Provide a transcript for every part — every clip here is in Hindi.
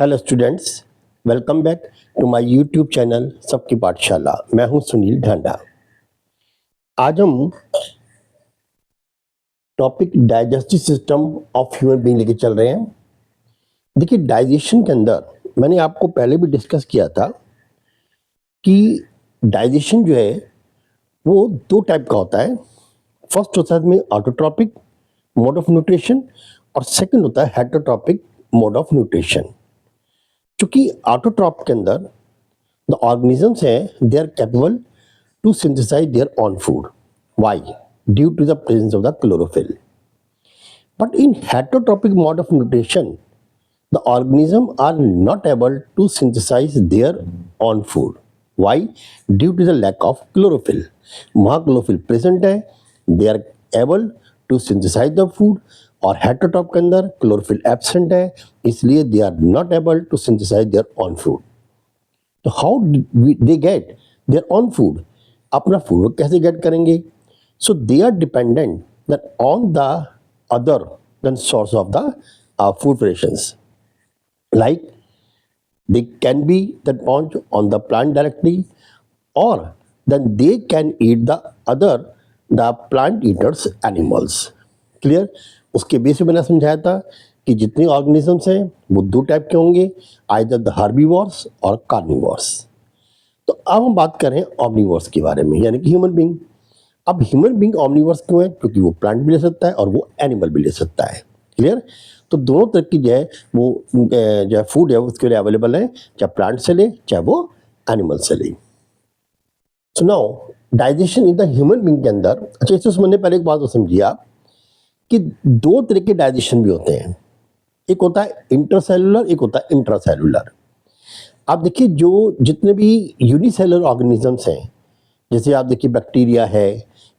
Hello students, welcome back to my YouTube channel Sabki Pathshala. मैं हूं सुनील ढांडा। आज हम topic digestive system of human being लेके चल रहे हैं। देखिए, डाइजेशन के अंदर मैंने आपको पहले भी डिस्कस किया था कि डाइजेशन जो है वो दो टाइप का होता है। फर्स्ट होता है में ऑटोट्रॉपिक मोड ऑफ न्यूट्रिशन और सेकंड होता है हेटरोट्रॉपिक मोड ऑफ न्यूट्रिशन। क्योंकि ऑटोट्रॉप के अंदर द ऑर्गेनिजम्स हैं they are capable to synthesize their own food. Why? Due to the presence of the chlorophyll. But in heterotrophic mode of nutrition, the organisms are not able to synthesize their own food. Why? Due to the lack of chlorophyll. वहाँ chlorophyll present है, they are able to synthesize the food. और heterotroph के अंदर chlorophyll absent है, इसलिए they are not able to synthesize their own food. तो how they get their own food? अपना फूड वो कैसे गेट करेंगे? So they are dependent that on the other then source of the food preparations, like they can be that found on the plant directly और then they can eat the other the plant eaters animals. Clear? उसके बेस में मैंने समझाया था कि जितने ऑर्गेनिजम्स हैं वो दो टाइप के होंगे, आइदर द हर्बीवोर्स और कार्निवोर्स। तो अब हम बात करें ऑमनीवोर्स के बारे में, यानी कि ह्यूमन बीइंग। अब ह्यूमन बीइंग ऑमनीवोर्स क्यों है? क्योंकि वो प्लांट भी ले सकता है और वो एनिमल भी ले सकता है। क्लियर? तो दोनों तरह की जो है वो जो है फूड है उसके लिए अवेलेबल है, चाहे प्लांट से ले चाहे वो एनिमल से ले। So now digestion in the human being के अंदर, अच्छा इससे समझने पहले एक बात तो समझिए आप कि दो तरह के डाइजेशन भी होते हैं। एक होता है इंटरसेलुलर, एक होता है इंट्रासेलुलर। आप देखिए जो जितने भी यूनिसेलुलर ऑर्गेनिजम्स हैं, जैसे आप देखिए बैक्टीरिया है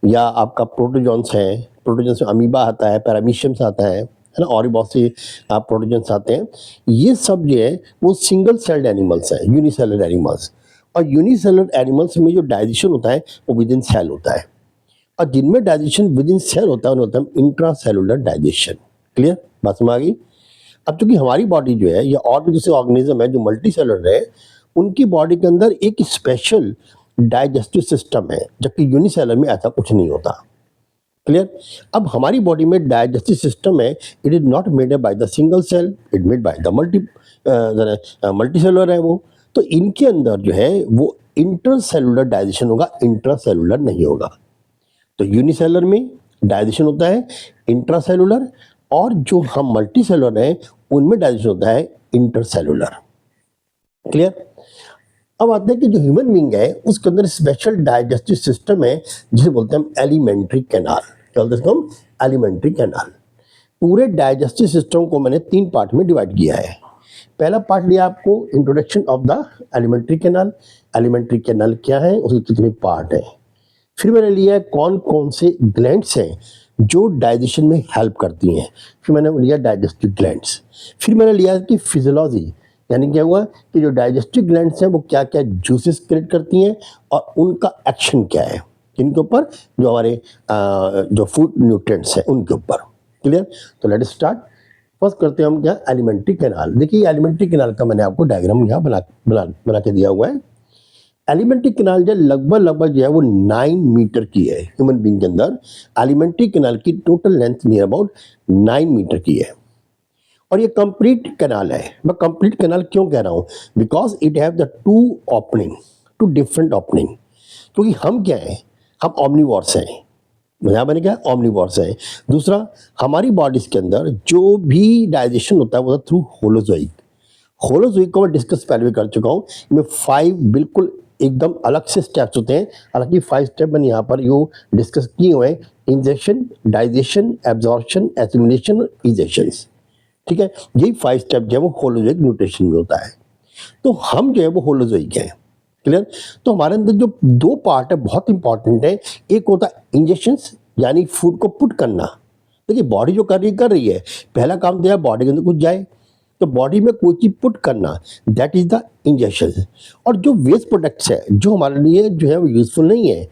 या आपका प्रोटोजोन्स है, प्रोटोजोन्स में अमीबा आता है, पैरामीशियम्स आता है ना, और भी बहुत से प्रोटोजोन्स आते हैं। ये सब जो है वो सिंगल सेल्ड एनिमल्स हैं, यूनिसेलुलर एनिमल्स। और यूनिसेलुलर एनिमल्स में जो डाइजेशन होता है वो विद इन सेल होता है, और जिनमें डाइजेशन विद इन सेल होता है उन्हें होता है इंट्रासेलुलर डाइजेशन। क्लियर? बात समझ आ गई? अब चूंकि हमारी बॉडी जो है या और भी दूसरे ऑर्गेनिज्म है जो मल्टी सेलुलर है, उनकी बॉडी के अंदर एक स्पेशल डाइजेस्टिव सिस्टम है, जबकि यूनिसेलुलर में ऐसा कुछ नहीं होता। क्लियर? अब हमारी बॉडी में डाइजेस्टिव सिस्टम है, it is not made by the single cell, it made by the multi cellular है वो। तो इनके अंदर जो है वो इंटरसेलुलर डाइजेशन होगा, इंट्रासेलुलर नहीं होगा। तो यूनिसेलुलर में डाइजेशन होता है इंट्रासेलुलर, और जो हम मल्टी सेलुलर हैं उनमें डाइजेशन होता है इंटरसेलुलर। क्लियर? अब आते हैं कि जो ह्यूमन बीइंग है उसके अंदर स्पेशल डाइजेस्टिव सिस्टम है जिसे बोलते हैं हम एलिमेंट्री कैनाल। क्या बोलते हैं इसको हम? Alimentary canal. पूरे डाइजेस्टिव सिस्टम को मैंने 3 पार्ट में डिवाइड किया है। पहला पार्ट लिया आपको introduction of the alimentary canal. Alimentary canal क्या है, उसके कितने पार्ट हैं। फिर मैंने लिया है कौन कौन से ग्लैंड्स हैं जो डाइजेशन में हेल्प करती हैं। फिर मैंने लिया डाइजेस्टिव ग्लैंड्स। फिर मैंने लिया कि फिजियोलॉजी, यानी क्या हुआ कि जो डाइजेस्टिव ग्लैंड्स हैं वो क्या क्या जूसेस क्रिएट करती हैं और उनका एक्शन क्या है इनके ऊपर, जो हमारे जो फूड न्यूट्रिएंट्स हैं उनके ऊपर। क्लियर? तो लेट अस स्टार्ट। फर्स्ट करते हैं हम क्या, एलिमेंट्री कैनाल। देखिए एलिमेंट्री कैनाल का मैंने आपको डायग्राम यहाँ बना के दिया हुआ है। एलिमेंट्री कैनाल जो लगभग जो है वो 9 मीटर की है। ह्यूमन बीइंग के अंदर एलिमेंट्री कैनाल की total length near about 9 metre की है, और ये कंप्लीट कैनाल है। मैं कंप्लीट कैनाल क्यों कह रहा हूँ? Because it have the two different opening. क्योंकि हम क्या हैं, हम ओमनीवोर्स हैं। यहाँ मैंने क्या, ओमनीवोर्स हैं। दूसरा, हमारी बॉडीज के अंदर जो भी डाइजेशन होता है वो थ्रू होलोजोइक। होलोजोइक को मैं डिस्कस पहले भी कर चुका हूँ। इनमें 5 बिल्कुल एकदम अलग से स्टेप्स होते हैं। हालांकि 5 स्टेप मैंने यहाँ पर यो डिस्कस किए हुए हैं: इंजेक्शन, डाइजेशन, एब्जॉर्प्शन, एसिमिलेशन और इजेशंस। ठीक है, यही 5 स्टेप जो है वो होलोजोइक न्यूट्रिशन में होता है। तो हम जो है वो होलोजोइक हैं। क्लियर? तो हमारे अंदर जो 2 पार्ट है बहुत इंपॉर्टेंट है। एक होता है इंजेक्शंस, यानी फूड को पुट करना। देखिए बॉडी जो कर रही है, पहला काम तो है बॉडी के अंदर कुछ जाए, तो बॉडी में कोई चीज पुट करना, दैट इज द इंजेक्शन। और जो वेस्ट प्रोडक्ट्स है जो हमारे लिए जो है वो यूजफुल नहीं है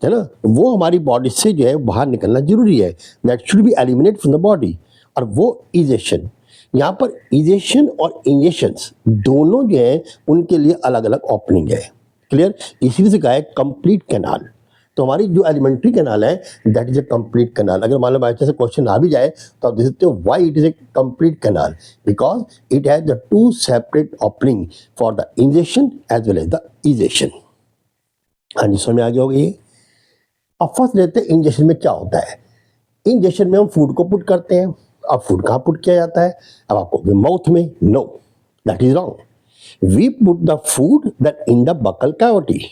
ना, वो हमारी बॉडी से जो है बाहर निकलना जरूरी है, that should be eliminate from the body, और वो इजेशन। यहाँ पर इजेशन और इंजेशन दोनों जो है उनके लिए अलग अलग ओपनिंग है। क्लियर? इसीलिए से कहा है कंप्लीट कैनाल। तो हमारी जो alimentary canal that that a A complete कैनाल। अगर मान लो बाई चांस क्वेश्चन आ भी जाए तो आप देख सकते हो why it is A complete canal, because it has the two separate opening for the ingestion as well as the egestion. हाँ जी, समझ में आ गया होगा ये। अब फर्स्ट लेते हैं इंजेशन में क्या होता है। इंजेशन में हम फूड को पुट करते हैं। अब फूड कहाँ पुट किया जाता है? अब आपको माउथ में? No, that is wrong. We put the food that in the buccal cavity.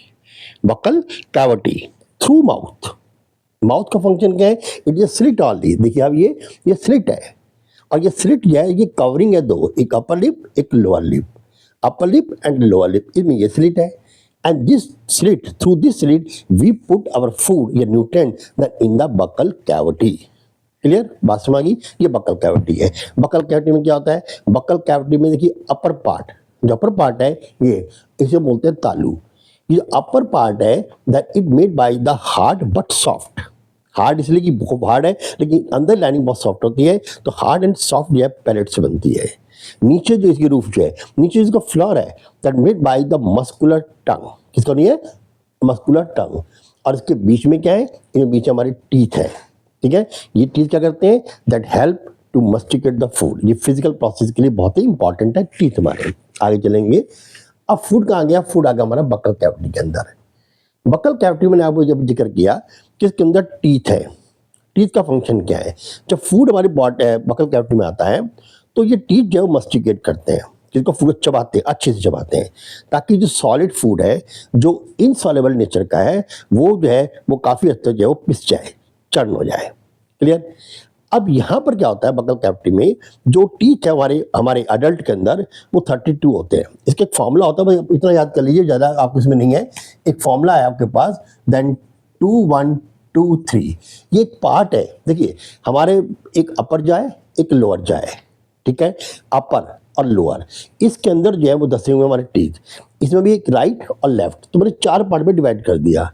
Buccal cavity through mouth. Mouth का फंक्शन क्या है? It is slit only. देखिए अब ये स्लिट है, और ये स्लिट जो है ये कवरिंग है दो, एक अपर लिप एक lower lip. Upper lip and lower lip, इसमें ये स्लिट है। And this slit, through this slit, we put our food, या nutrient that in the buccal cavity. Clear? बात समझ आ गई? ये बकल कैविटी है। बकल कैविटी में क्या होता है? बकल कैविटी में देखिए अपर पार्ट, जो अपर पार्ट है ये, इसे बोलते हैं तालू। ये अपर पार्ट है that it made by the hard but soft. Hard इसलिए कि बहुत हार्ड है, लेकिन अंदर लाइनिंग बहुत सॉफ्ट होती है, तो हार्ड एंड सॉफ्ट जो है पैलेट से बनती है। नीचे जो इसकी रूफ जो है, नीचे इसका फ्लोर है that made by the muscular tongue. किसका नहीं है? Muscular tongue. और इसके बीच में क्या है? इसके बीच हमारे टीथ है। ठीक है, ये टीथ क्या करते हैं? That help to masticate the food. ये फिजिकल प्रोसेस के लिए बहुत ही इंपॉर्टेंट है टीथ हमारे। आगे चलेंगे। अब फूड कहाँ गया? फूड आ गया हमारा बकल कैविटी के अंदर। बकल कैविटी मैंने आपको जब जिक्र किया कि इसके अंदर टीथ है। टीथ का फंक्शन क्या है? जब फूड हमारी बकल कैविटी में आता है तो ये टीथ जो है मस्टिकेट करते हैं, जिसको फूड चबाते हैं, अच्छे से चबाते हैं, ताकि जो सॉलिड फूड है जो इनसॉल्युबल नेचर का है वो जो है वो काफ़ी हद तक जो है वो पिस जाए, चर्न हो जाए। क्लियर? अब यहाँ पर क्या होता है? बकल कैविटी में जो टीथ है हमारे हमारे अडल्ट के अंदर वो 32 होते हैं। इसका एक फॉर्मूला होता है, भाई इतना याद कर लीजिए, ज़्यादा आपको इसमें नहीं है। एक फॉर्मूला है आपके पास, देन 2 1 2 3। ये एक पार्ट है। देखिए हमारे एक अपर जाए एक लोअर जाए, ठीक है, अपर और लोअर। इसके अंदर जो है वो दसे हुए हमारे टीथ। इसमें भी एक राइट और लेफ्ट, तो मैंने 4 पार्ट में डिवाइड कर दिया,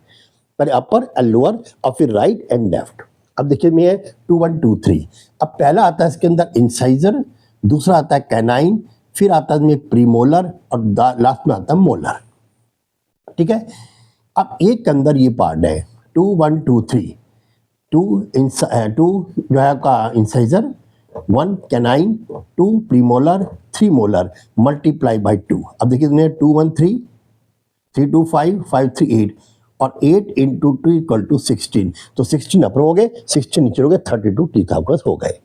पहले अपर एंड लोअर और फिर राइट एंड लेफ्ट। अब देखिए मैं 2 1 2 3। अब पहला आता है इसके अंदर इंसाइजर, दूसरा आता है कैनाइन, फिर आता है इसमें प्रीमोलर और लास्ट में आता है मोलर। ठीक है, अब एक के अंदर ये पार्ट है 2 1 2 3। 2 जो है आपका incisor, 1 canine, 2 premolar, 3 molar, multiply by 2। अब देखिए 2 1 3, 3 2 5, 5 3 8, और 8 इंटू 2 इक्वल टू 16। तो 16 अपर हो गए, 16 नीचे हो गए, 32 टीथ आपके हो गए।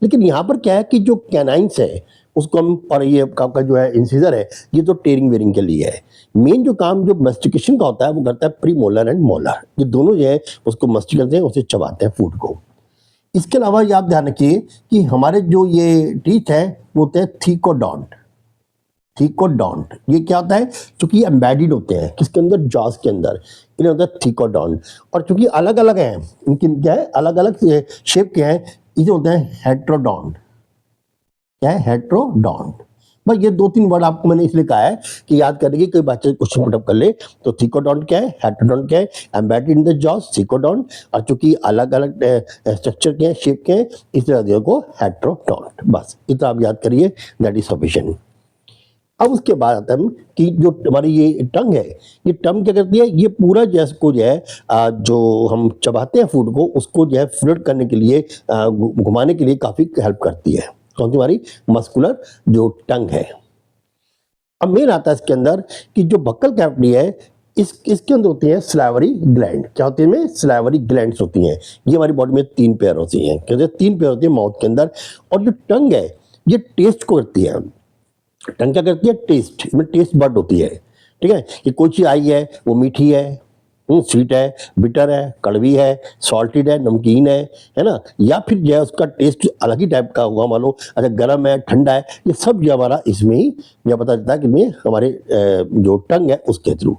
लेकिन यहाँ पर क्या है कि जो कैनाइन्स है उसको हम, और ये आपका जो है इंसिजर है, ये तो टेयरिंग वेयरिंग के लिए है। मेन जो काम जो मस्टिकेशन का होता है वो करता है प्रीमोलर एंड मोलर। ये दोनों जो है उसको मस्टिक करते हैं, उसे चबाते हैं फूड को। इसके अलावा ये आप ध्यान रखिए कि हमारे जो ये टीथ है वो होते हैं थीकोडॉन्ट। थीकोडॉन्ट ये क्या होता है? चूंकि ये एम्बेडेड होते हैं किसके अंदर? जॉस के अंदर। इन्हें होता है थीकोडॉन्ट। और चूंकि अलग अलग हैं, इनकी क्या है? अलग अलग शेप के हैं, इसे होते हैं हेट्रोडॉन्ट। क्या है? हेट्रोडॉन्ट। भाई ये 2-3 वर्ड आपको मैंने इसलिए कहा है कि याद करने की, कोई बच्चे क्वेश्चन पुटअप कर ले। तो थीकोडॉन्ट क्या है? हेट्रोडॉन्ट क्या है? Embedded in the jaws, thecodont. और चूंकि अलग अलग स्ट्रक्चर के हैं, शेप के हैं, इसलिए को हेट्रोडॉन्ट। बस इतना आप याद करिए, दैट इज सफिशिएंट। अब उसके बाद आता है कि जो हमारी ये टंग है, ये टंग क्या करती है? ये पूरा जैस को जो है जो हम चबाते हैं फूड को, उसको जो है फ्लड करने के लिए, घुमाने के लिए काफ़ी हेल्प करती है। कौन सी? हमारी मस्कुलर जो टंग है। अब मेन आता है इसके अंदर कि जो बक्कल कैविटी है इसके अंदर होती है स्लाइवरी ग्लैंड। क्या होती है? में स्लाइवरी ग्लैंड्स होती हैं। ये हमारी बॉडी में 3 पेयर होती हैं। कहते हैं 3 पेयर होती है माउथ के अंदर। और जो टंग है ये टेस्ट को करती है। टंग क्या करती है? टेस्ट। इसमें टेस्ट बड होती है। ठीक है, कि कोई चीज़ आई है वो मीठी है, स्वीट है, बिटर है, कड़वी है, सॉल्टेड है, नमकीन है ना, या फिर जो है उसका टेस्ट अलग ही टाइप का हुआ, मान लो अच्छा गर्म है, ठंडा है, ये सब जो हमारा इसमें ही यह पता चलता है कि में हमारे जो टंग है उसके थ्रू।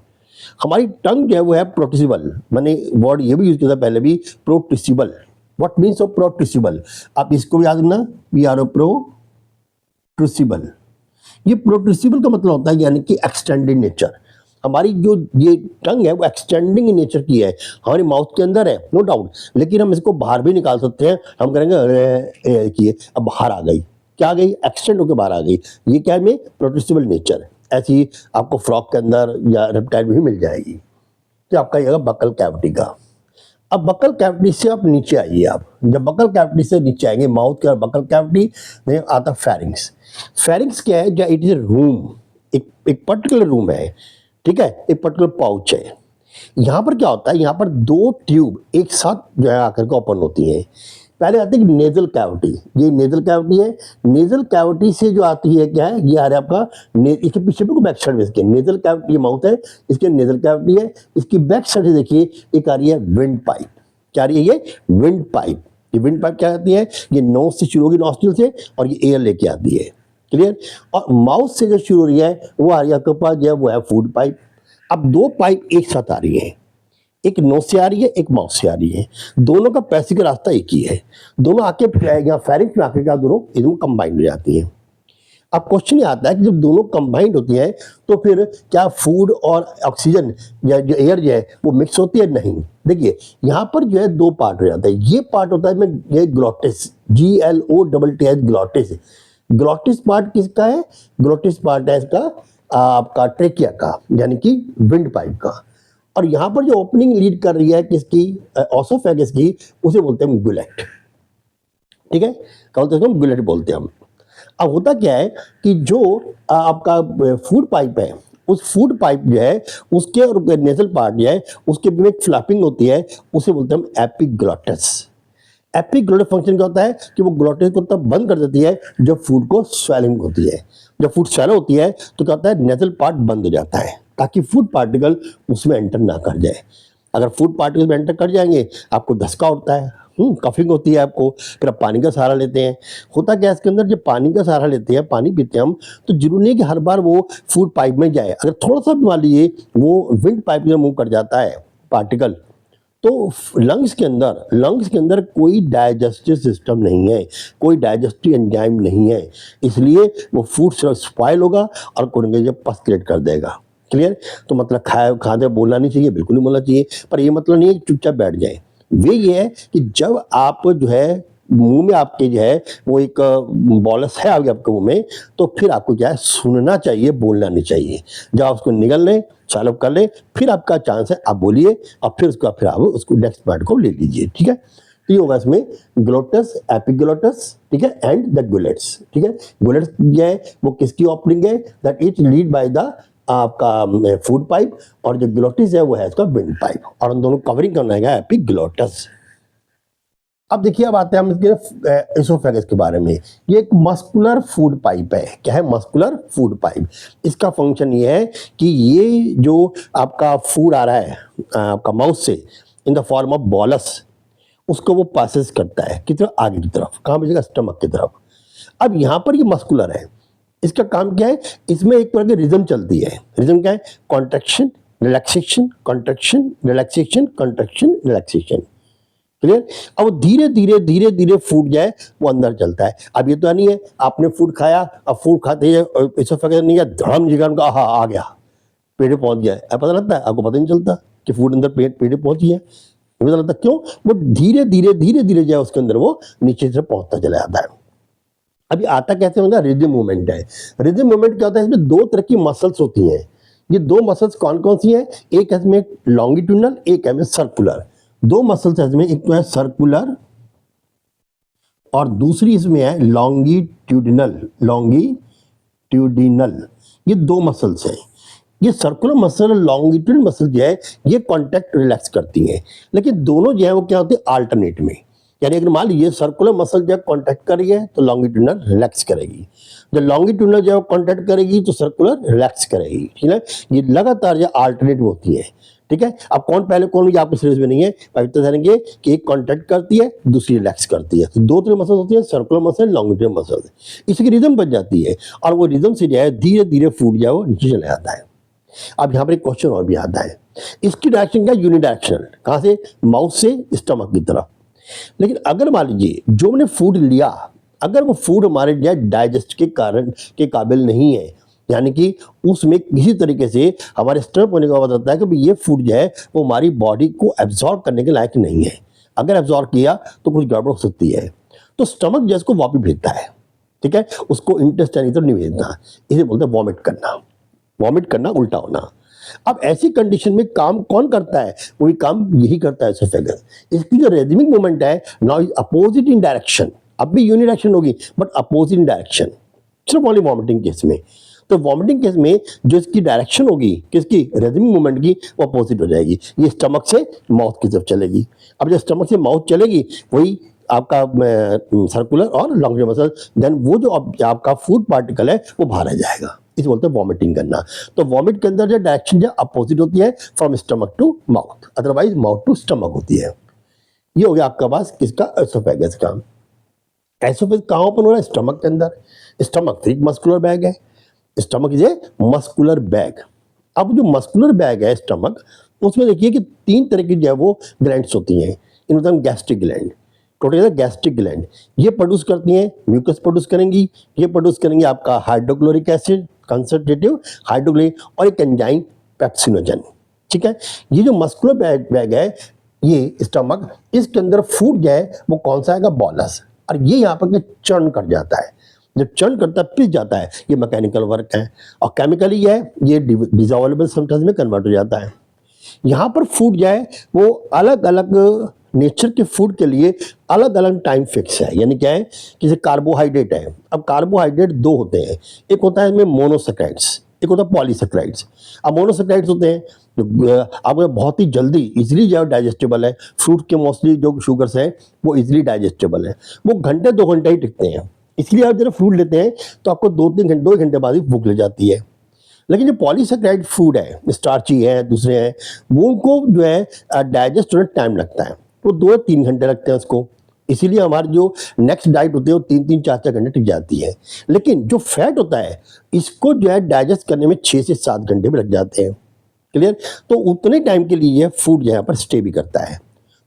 हमारी टंग जो है वो है प्रोट्यूसिबल। मैंने वर्ड ये भी यूज किया था पहले भी, protrusible. What means of protrusible? आप इसको भी याद रखना, वी आर प्रोट्रूसिबल। ये प्रोट्रूसिबल का मतलब होता है यानी कि एक्सटेंडेड नेचर। हमारी जो ये टंग है वो एक्सटेंडिंग नेचर की है, हमारी माउथ के अंदर है नो डाउट, लेकिन हम इसको बाहर भी निकाल सकते हैं। हम करेंगे देखिए अब बाहर आ गई, क्या आ गई, एक्सटेंड होकर बाहर आ गई। ये क्या है में प्रोड्यूसिबल नेचर, ऐसी आपको फ्रॉग के अंदर या रेप्टाइल में भी मिल जाएगी। तो आपका ये बकल कैविटी का। अब बकल कैविटी से आप नीचे आइए, आप जब बकल कैविटी से नीचे आएंगे, माउथ के और बकल कैविटी में आता फेरिंग्स। फेरिंग्स क्या है, इट इज ए रूम, एक पर्टिकुलर रूम है, ठीक है, एक पर्टिकुलर पाउच है। यहाँ पर क्या होता है, यहाँ पर दो ट्यूब एक साथ जो है आकर के ओपन होती हैं। पहले आती है नेजल कैविटी, ये नेजल कैविटी है। नेजल कैविटी से जो आती है क्या है, ये आ रहा है आपका इसके पीछे बिल्कुल बैक साइड में, इसके नेजल कैविटी, ये माउथ है, इसके नेजल कैविटी है। इसकी बैक साइड से देखिए एक आ रही है विंड पाइप। क्या आ रही है, ये विंड पाइप। ये विंड पाइप क्या आती है, ये नोज से शुरू होगी, नॉस्ट्रिल से, और ये एयर लेके आती है, क्लियर। और माउथ से जो शुरू हो रही है वो आ रही है आपके पास जो है वो है फूड पाइप। अब दो पाइप एक साथ आ रही है, एक नोज से आ रही है, एक माउथ से आ रही है। दोनों का पैसिंग का रास्ता एक ही है। दोनों आके यहाँ फेरिंग्स में आके क्या दोनों एकदम कंबाइंड हो जाती हैं। अब क्वेश्चन ये आता है कि जब दोनों कंबाइंड होती हैं तो फिर क्या फूड और ऑक्सीजन या जो एयर जो है वो मिक्स होती है? नहीं। देखिए यहाँ पर जो है दो पार्ट हो जाता है। ये पार्ट होता है में ये glottis, GLOTTS, glottis. Glottis part किसका है? ग्लोटिस पार्ट है इसका आपका ट्रेकिया का, यानी कि विंड पाइप का। और यहाँ पर जो ओपनिंग लीड कर रही है किसकी, ओसोफेगस की, उसे बोलते हैं गुलेट, ठीक है, क्या बोलते हैं, गुलेट बोलते हैं हम। अब होता क्या है कि जो आपका फूड पाइप है, उस फूड पाइप जो है उसके और नेजल पार्ट जो है उसके में एक फ्लैपिंग होती है, उसे बोलते हैं हम एपिग्लोटिस। एपिग्लोटिस फंक्शन क्या होता है कि वो ग्लोटिस को तब बंद कर देती है जब फूड को स्वेलिंग होती है। जब फूड स्वेलो होती है तो क्या होता है, नेजल पार्ट बंद हो जाता है ताकि फूड पार्टिकल उसमें एंटर ना कर जाए। अगर फूड पार्टिकल में एंटर कर जाएंगे आपको धसका होता है, कफिंग होती है आपको, फिर आप पानी का सहारा लेते हैं। होता क्या है इसके अंदर, जब पानी का सहारा लेते हैं, पानी पीते हैं हम, तो जरूरी नहीं कि हर बार वो फूड पाइप में जाए। अगर थोड़ा सा भी मान लीजिए वो विंड पाइप में मूव कर जाता है पार्टिकल, तो लंग्स के अंदर कोई डाइजेस्टिव सिस्टम नहीं है, कोई डाइजेस्टिव एंजाइम नहीं है, इसलिए वो फूड स्पॉइल होगा और कोई पस क्रिएट कर देगा, क्लियर। तो मतलब खाते बोलना नहीं चाहिए, बिल्कुल नहीं बोलना चाहिए, पर ये मतलब नहीं है कि चुपचाप बैठ जाए। वे ये है कि जब आप जो है मुंह में आपके जो है वो एक बॉलस है आपके मुंह में, तो फिर आपको क्या है सुनना चाहिए, बोलना नहीं चाहिए। जब आप उसको निगल लें, सॉल्व कर लें, फिर आपका चांस है आप बोलिए, और फिर उसका फिर आप उसको नेक्स्ट पार्ट को ले लीजिए, ठीक है। तो ये होगा इसमें ग्लोटस, एपिग्लोटस, ठीक है, एंड द गुलेट्स, ठीक है। गुलेट्स जो है वो किसकी ओपनिंग है, that is lead by the आपका फूड पाइप, और जो ग्लोटिस है वो है इसका विंड पाइप, और उन दोनों कवरिंग करना है एपिग्लोटस। अब देखिए, अब आते हैं हम इसके एसोफेगस के बारे में। ये एक मस्कुलर फूड पाइप है। क्या है? Muscular food pipe. इसका फंक्शन ये है कि ये जो आपका फूड आ रहा है आपका माउथ से in the form of bolus, उसको वो पासेस करता है किस तरफ, आगे की तरफ, कहाँ भेजेगा, स्टमक की तरफ। अब यहाँ पर ये मस्कुलर है, इसका काम क्या है, इसमें एक तरह की रिदम चलती है। रिदम क्या है? Contraction, relaxation, contraction, relaxation, contraction, relaxation, clear. अब धीरे धीरे फूड जाए वो अंदर चलता है। अब ये तो नहीं है आपने फूड खाया, अब फूड खाते ही एसोफेगस नहीं गया, धड़म जिगर का आ गया, पेट पहुंच गया, अब पता लगता है आपको? पता नहीं चलता कि फूड अंदर पेट पहुंच गया, पता लगता क्यों? वो धीरे धीरे जाए उसके अंदर वो नीचे से पहुंचता चला जाता है। अभी आता कैसे होगा? रिदम मूवमेंट है। रिदम मूवमेंट क्या होता है, इसमें दो तरह की मसल्स होती हैं। ये दो मसल्स कौन कौन सी हैं? एक है इसमें लॉन्गिट्यूडनल, एक है इसमें सर्कुलर। दो मसल्स है इसमें, एक तो है सर्कुलर और दूसरी इसमें है लॉन्गिट्यूडिनल। ये दो मसल्स हैं। ये सर्कुलर मसल और लॉन्गिट्यूडनल मसल जो है ये कॉन्टैक्ट रिलैक्स करती हैं, लेकिन दोनों जो है वो क्या होते हैं, अल्टरनेट में। यानी अगर मान लीजिए सर्कुलर मसल जो है कॉन्टैक्ट कर रही है तो लॉन्गिट्यूडनल रिलैक्स करेगी, जब लॉन्गिट्यूडनल जो है कॉन्टैक्ट करेगी तो सर्कुलर रिलैक्स करेगी, ठीक है। ये लगातार जो अल्टरनेट होती है, ठीक है। अब कौन पहले कौन भी आपको सीरीज में नहीं है, पवित्र जानेंगे कि एक कॉन्टैक्ट करती है, दूसरी रिलैक्स करती है। तो दो तरह मसल होती है, सर्कुलर मसल, लॉन्गिट्यूडनल मसल। इसकी रिदम बन जाती है और वो रिदम से जो है धीरे धीरे फूड जो है वो नीचे चला जाता है। अब यहाँ पर एक क्वेश्चन और भी आता है, इसकी डायरेक्शन क्या? यूनिडायरेक्शनल। कहाँ से? माउथ से स्टमक की तरफ। लेकिन अगर मान लीजिए जो हमने फूड लिया, अगर वो फूड हमारे डाइजेस्ट के कारण के काबिल नहीं है, यानी कि उसमें किसी तरीके से हमारे स्टमक होने का बताता है कि ये फूड जो है वो हमारी बॉडी को एब्जॉर्ब करने के लायक नहीं है, अगर एब्जॉर्ब किया तो कुछ गड़बड़ हो सकती है, तो स्टमक जो है इसको वापस भेजता है। ठीक है, उसको इंटेस्टाइन की तरफ नहीं भेजना, इसे बोलते हैं वॉमिट करना। वॉमिट करना, उल्टा होना। अब ऐसी कंडीशन में काम कौन करता है? वही काम यही करता है एसोफेगस। इसकी जो रेजिमिंग मूवमेंट है now is opposite in direction. अब भी यूनिडायरेक्शन होगी बट अपोजिट इन डायरेक्शन, सिर्फ ओनली वॉमिटिंग केस में। तो वॉमिटिंग केस में जो इसकी डायरेक्शन होगी किसकी, रेजिमिंग मूवमेंट की, वो अपोजिट हो जाएगी। ये स्टमक से माउथ की तरफ चलेगी। अब जब स्टमक से माउथ चलेगी वही आपका सर्कुलर और लॉन्ग मसल, देन वो जो आपका फूड पार्टिकल है वो बाहर आ जाएगा। इसे बोलते हैं वॉमिटिंग करना। तो वॉमिट के अंदर जो डायरेक्शन जो अपोजिट होती है from stomach to mouth, otherwise mouth to stomach होती है। ये हो गया आपका पास किसका, एसोफेगस का। एसोफेगस कहाँ ओपन हो रहा है, स्टमक के अंदर। स्टमक एक मस्कुलर बैग है, stomach is a muscular bag. अब जो मस्कुलर बैग है स्टमक, उसमें देखिए कि 3 तरह की जो है वो ग्लैंड्स होती हैं। इनमें हम gastric gland, total gastric gland, ये प्रोड्यूस करती हैं म्यूकस प्रोड्यूस करेंगी। ये प्रोड्यूस करेंगी आपका हाइड्रोक्लोरिक एसिड, कंसंट्रेटिव हाइड्रोक्लोरिक, और एक एंजाइम पेप्सिनोजन। ठीक है, ये जो मस्कुलर बैग है ये स्टमक, इसके अंदर फूड जो है वो कौन सा आएगा, बॉलस। और ये यहाँ पर चर्न कर जाता है। जब चर्न करता है, पिस जाता है, ये मैकेनिकल वर्क है। और केमिकली ये डिसॉल्वेबल सब्सटेंस में कन्वर्ट हो जाता है। यहाँ पर फूड जो है वो अलग अलग नेचर के फूड के लिए अलग अलग टाइम फिक्स है। यानी क्या है, जैसे कार्बोहाइड्रेट है। अब कार्बोहाइड्रेट 2 होते हैं, एक होता है इसमें मोनोसेक्राइड्स, एक होता है पॉलीसेक्राइड्स। अब मोनोसेक्राइड्स होते हैं जो आपको बहुत ही जल्दी इजीली जो डाइजेस्टेबल है। फ्रूट के मोस्टली जो शुगर्स हैं वो इजीली डाइजेस्टेबल है, वो घंटे 2 घंटे ही टिकते हैं। इसलिए आप जब फ्रूट लेते हैं तो आपको 2-3 घंटे, 2 घंटे बाद ही भूख लग जाती है। लेकिन जो पॉलीसेक्राइड फूड है, स्टार्ची है, दूसरे हैं, वो उनको जो है डाइजेस्ट होने टाइम लगता है, वो 2-3 घंटे लगते हैं उसको। इसीलिए हमारी जो नेक्स्ट डाइट होती है वो 3-3, 4-4 घंटे टिक जाती है। लेकिन जो फैट होता है इसको जो है डाइजेस्ट करने में 6 से 7 घंटे भी लग जाते हैं। क्लियर? तो उतने टाइम के लिए ये फूड यहाँ पर स्टे भी करता है।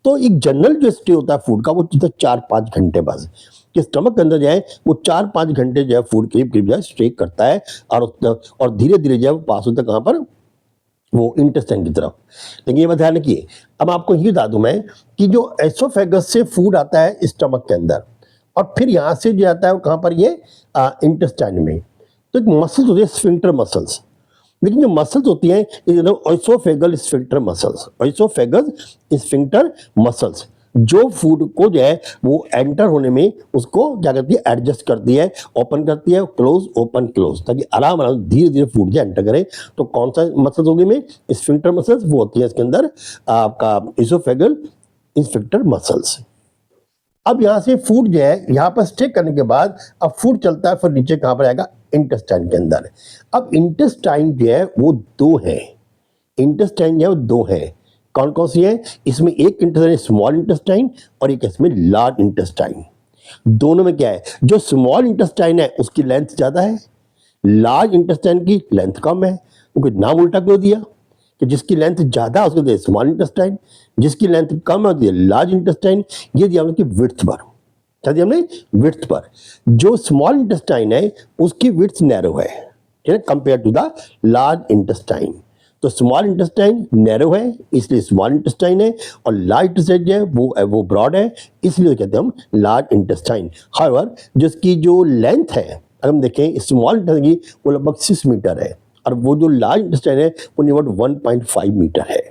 तो एक जनरल जो स्टे होता है फूड का वो 4-5 घंटे बस, कि स्टमक के अंदर जो है वो 4-5 घंटे जो है फूड करीब करीब जो है स्टे करता है। और धीरे धीरे जो है वो पास होता है कहाँ पर, वो इंटेस्टाइन की तरफ। लेकिन ये बात ध्यान रखिए, अब आपको ये बता दूं मैं कि जो एसोफेगस से फूड आता है स्टमक के अंदर और फिर यहाँ से जो आता है वो कहाँ पर, ये इंटेस्टाइन में। तो एक मसल्स होती है स्फिंक्टर मसल्स। लेकिन जो मसल्स होती हैं oesophageal sphincter muscles, oesophageal sphincter muscles जो फूड को जो है वो एंटर होने में उसको क्या करती है, एडजस्ट करती है, ओपन करती है, क्लोज ओपन क्लोज, ताकि आराम आराम धीरे धीरे फूड जो एंटर करे। तो कौन सा मसल्स होगी में, स्फिंक्टर मसल्स, वो होती है इसके अंदर आपका एसोफेगल स्फिंक्टर मसल्स। अब यहाँ से फूड जो है यहाँ पर स्टे करने के बाद अब फूड चलता है फिर नीचे कहाँ पर आएगा, इंटेस्टाइन के अंदर। अब इंटेस्टाइन जो है वो 2 है, इंटेस्टाइन जो है वो 2 है। कौन कौन सी है, इसमें एक इंटेस्टाइन स्मॉल इंटेस्टाइन और एक इसमें लार्ज इंटेस्टाइन। दोनों में क्या है, जो स्मॉल इंटेस्टाइन है उसकी लेंथ ज्यादा है, लार्ज इंटेस्टाइन की लेंथ कम है। क्योंकि नाम उल्टा क्यों दिया, कि जिसकी लेंथ ज्यादा है उसको दिया स्मॉल इंटेस्टाइन, जिसकी लेंथ कम है उसको लार्ज इंटेस्टाइन। ये दिया हमने विड्थ पर, क्या दिया हमने, विड्थ पर। जो स्मॉल इंटेस्टाइन है उसकी विड्थ नैरो है, ठीक है, compare to the large intestine. तो स्मॉल इंटेस्टाइन नैरो है इसलिए स्मॉल इंटेस्टाइन है, और लार्ज इंटेस्टाइन जो है वो ब्रॉड है इसलिए कहते हैं हम लार्ज इंटेस्टाइन। हाउएवर जिसकी जो लेंथ है अगर हम देखें स्मॉल इंटेस्टाइन की वो लगभग 6 मीटर है, और वो जो लार्ज इंटेस्टाइन है वो नियरअबाउट 1.5 मीटर है।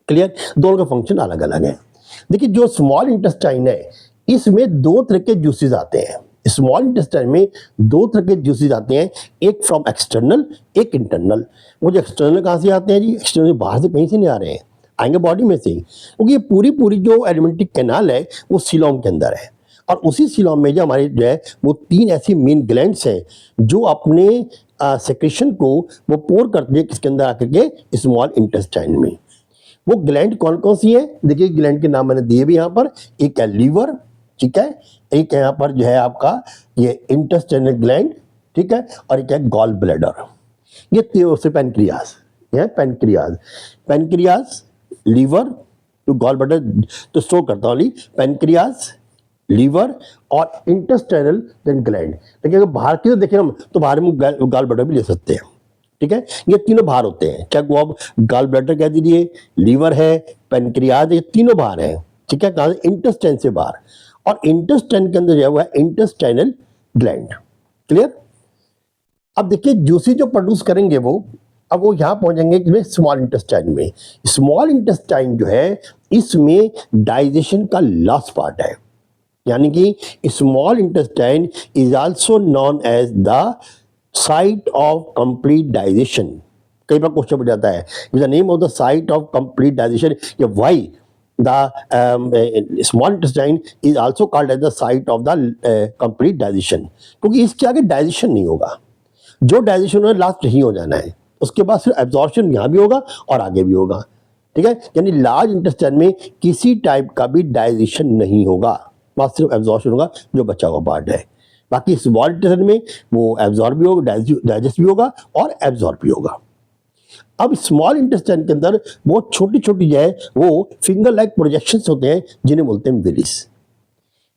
क्लियर? दोनों का फंक्शन अलग अलग है। देखिए जो स्मॉल इंटेस्टाइन है इसमें 2 तरह के जूसेस आते हैं। स्मॉल इंटेस्टाइन में 2 तरह के जूसेस आते हैं, एक फ्रॉम एक्सटर्नल, एक इंटरनल। वो जो एक्सटर्नल कहाँ से आते हैं जी, एक्सटर्नल बाहर से कहीं से नहीं आ रहे हैं, आएंगे बॉडी में से ही। क्योंकि ये पूरी जो एलिमेंट्री कैनाल है वो सीलोम के अंदर है, और उसी सीलोम में जो हमारे जो है वो 3 ऐसी मेन ग्लैंड्स हैं जो अपने सेक्रेशन को वो पोर करते हैं किसके अंदर आकर के, स्मॉल इंटेस्टाइन में। वो ग्लैंड कौन कौन सी है, देखिए ग्लैंड के नाम मैंने दिए भी यहाँ पर, एक है लीवर, ठीक है, एक है यहाँ पर जो है आपका ये इंटेस्टाइनल ग्लैंड, ठीक है, और एक है गॉल ब्लैडर। ये 3 से पैनक्रियाज, ये पैनक्रियाज, पैनक्रियाज, लीवर तो गॉल ब्लैडर तो स्टोर करता हूँ, पैनक्रियाज, लीवर और इंटेस्टाइनल ग्लैंड। लेकिन अगर बाहर की तो देखें हम तो बाहर में गॉल ब्लैडर भी ले सकते हैं, ठीक है। ये तीनों बाहर होते हैं, क्या वो आप गॉल ब्लैडर कह दीजिए, लीवर है, पैनक्रियाज, ये तीनों बाहर हैं, ठीक है, कहाँ से, इंटेस्टाइन से बाहर। और इंटेस्टाइन के अंदर जो है वो है इंटेस्टाइनल ग्लैंड। क्लियर? अब देखिए जूसी जो प्रोड्यूस करेंगे वो, अब वो यहाँ पहुंचेंगे कि स्मॉल इंटेस्टाइन में। स्मॉल इंटेस्टाइन जो है इसमें डाइजेशन का लास्ट पार्ट है, यानी कि small intestine is also known as the site of complete digestion. कई बार क्वेश्चन पूछा जाता है the name of the site of complete digestion, या why the small intestine is also called as the site of the complete digestion, क्योंकि इसके आगे डाइजेशन नहीं होगा। जो डाइजेशन है लास्ट यही हो जाना है, उसके बाद फिर एब्जॉर्प्शन यहाँ भी होगा और आगे भी होगा। ठीक है, यानी लार्ज इंटेस्टाइन में किसी टाइप का भी डाइजेशन नहीं होगा, बस सिर्फ एब्जॉर्प्शन होगा जो बचा हुआ पार्ट है। बाकी स्मॉल इंटेस्टाइन में वो एब्जॉर्ब भी होगा, डाइजेस्ट भी होगा और एब्जॉर्ब भी होगा। अब स्मॉल इंटेस्टाइन के अंदर बहुत छोटी छोटी जो है वो फिंगर लाइक प्रोजेक्शंस होते हैं जिन्हें बोलते हैं विलिस।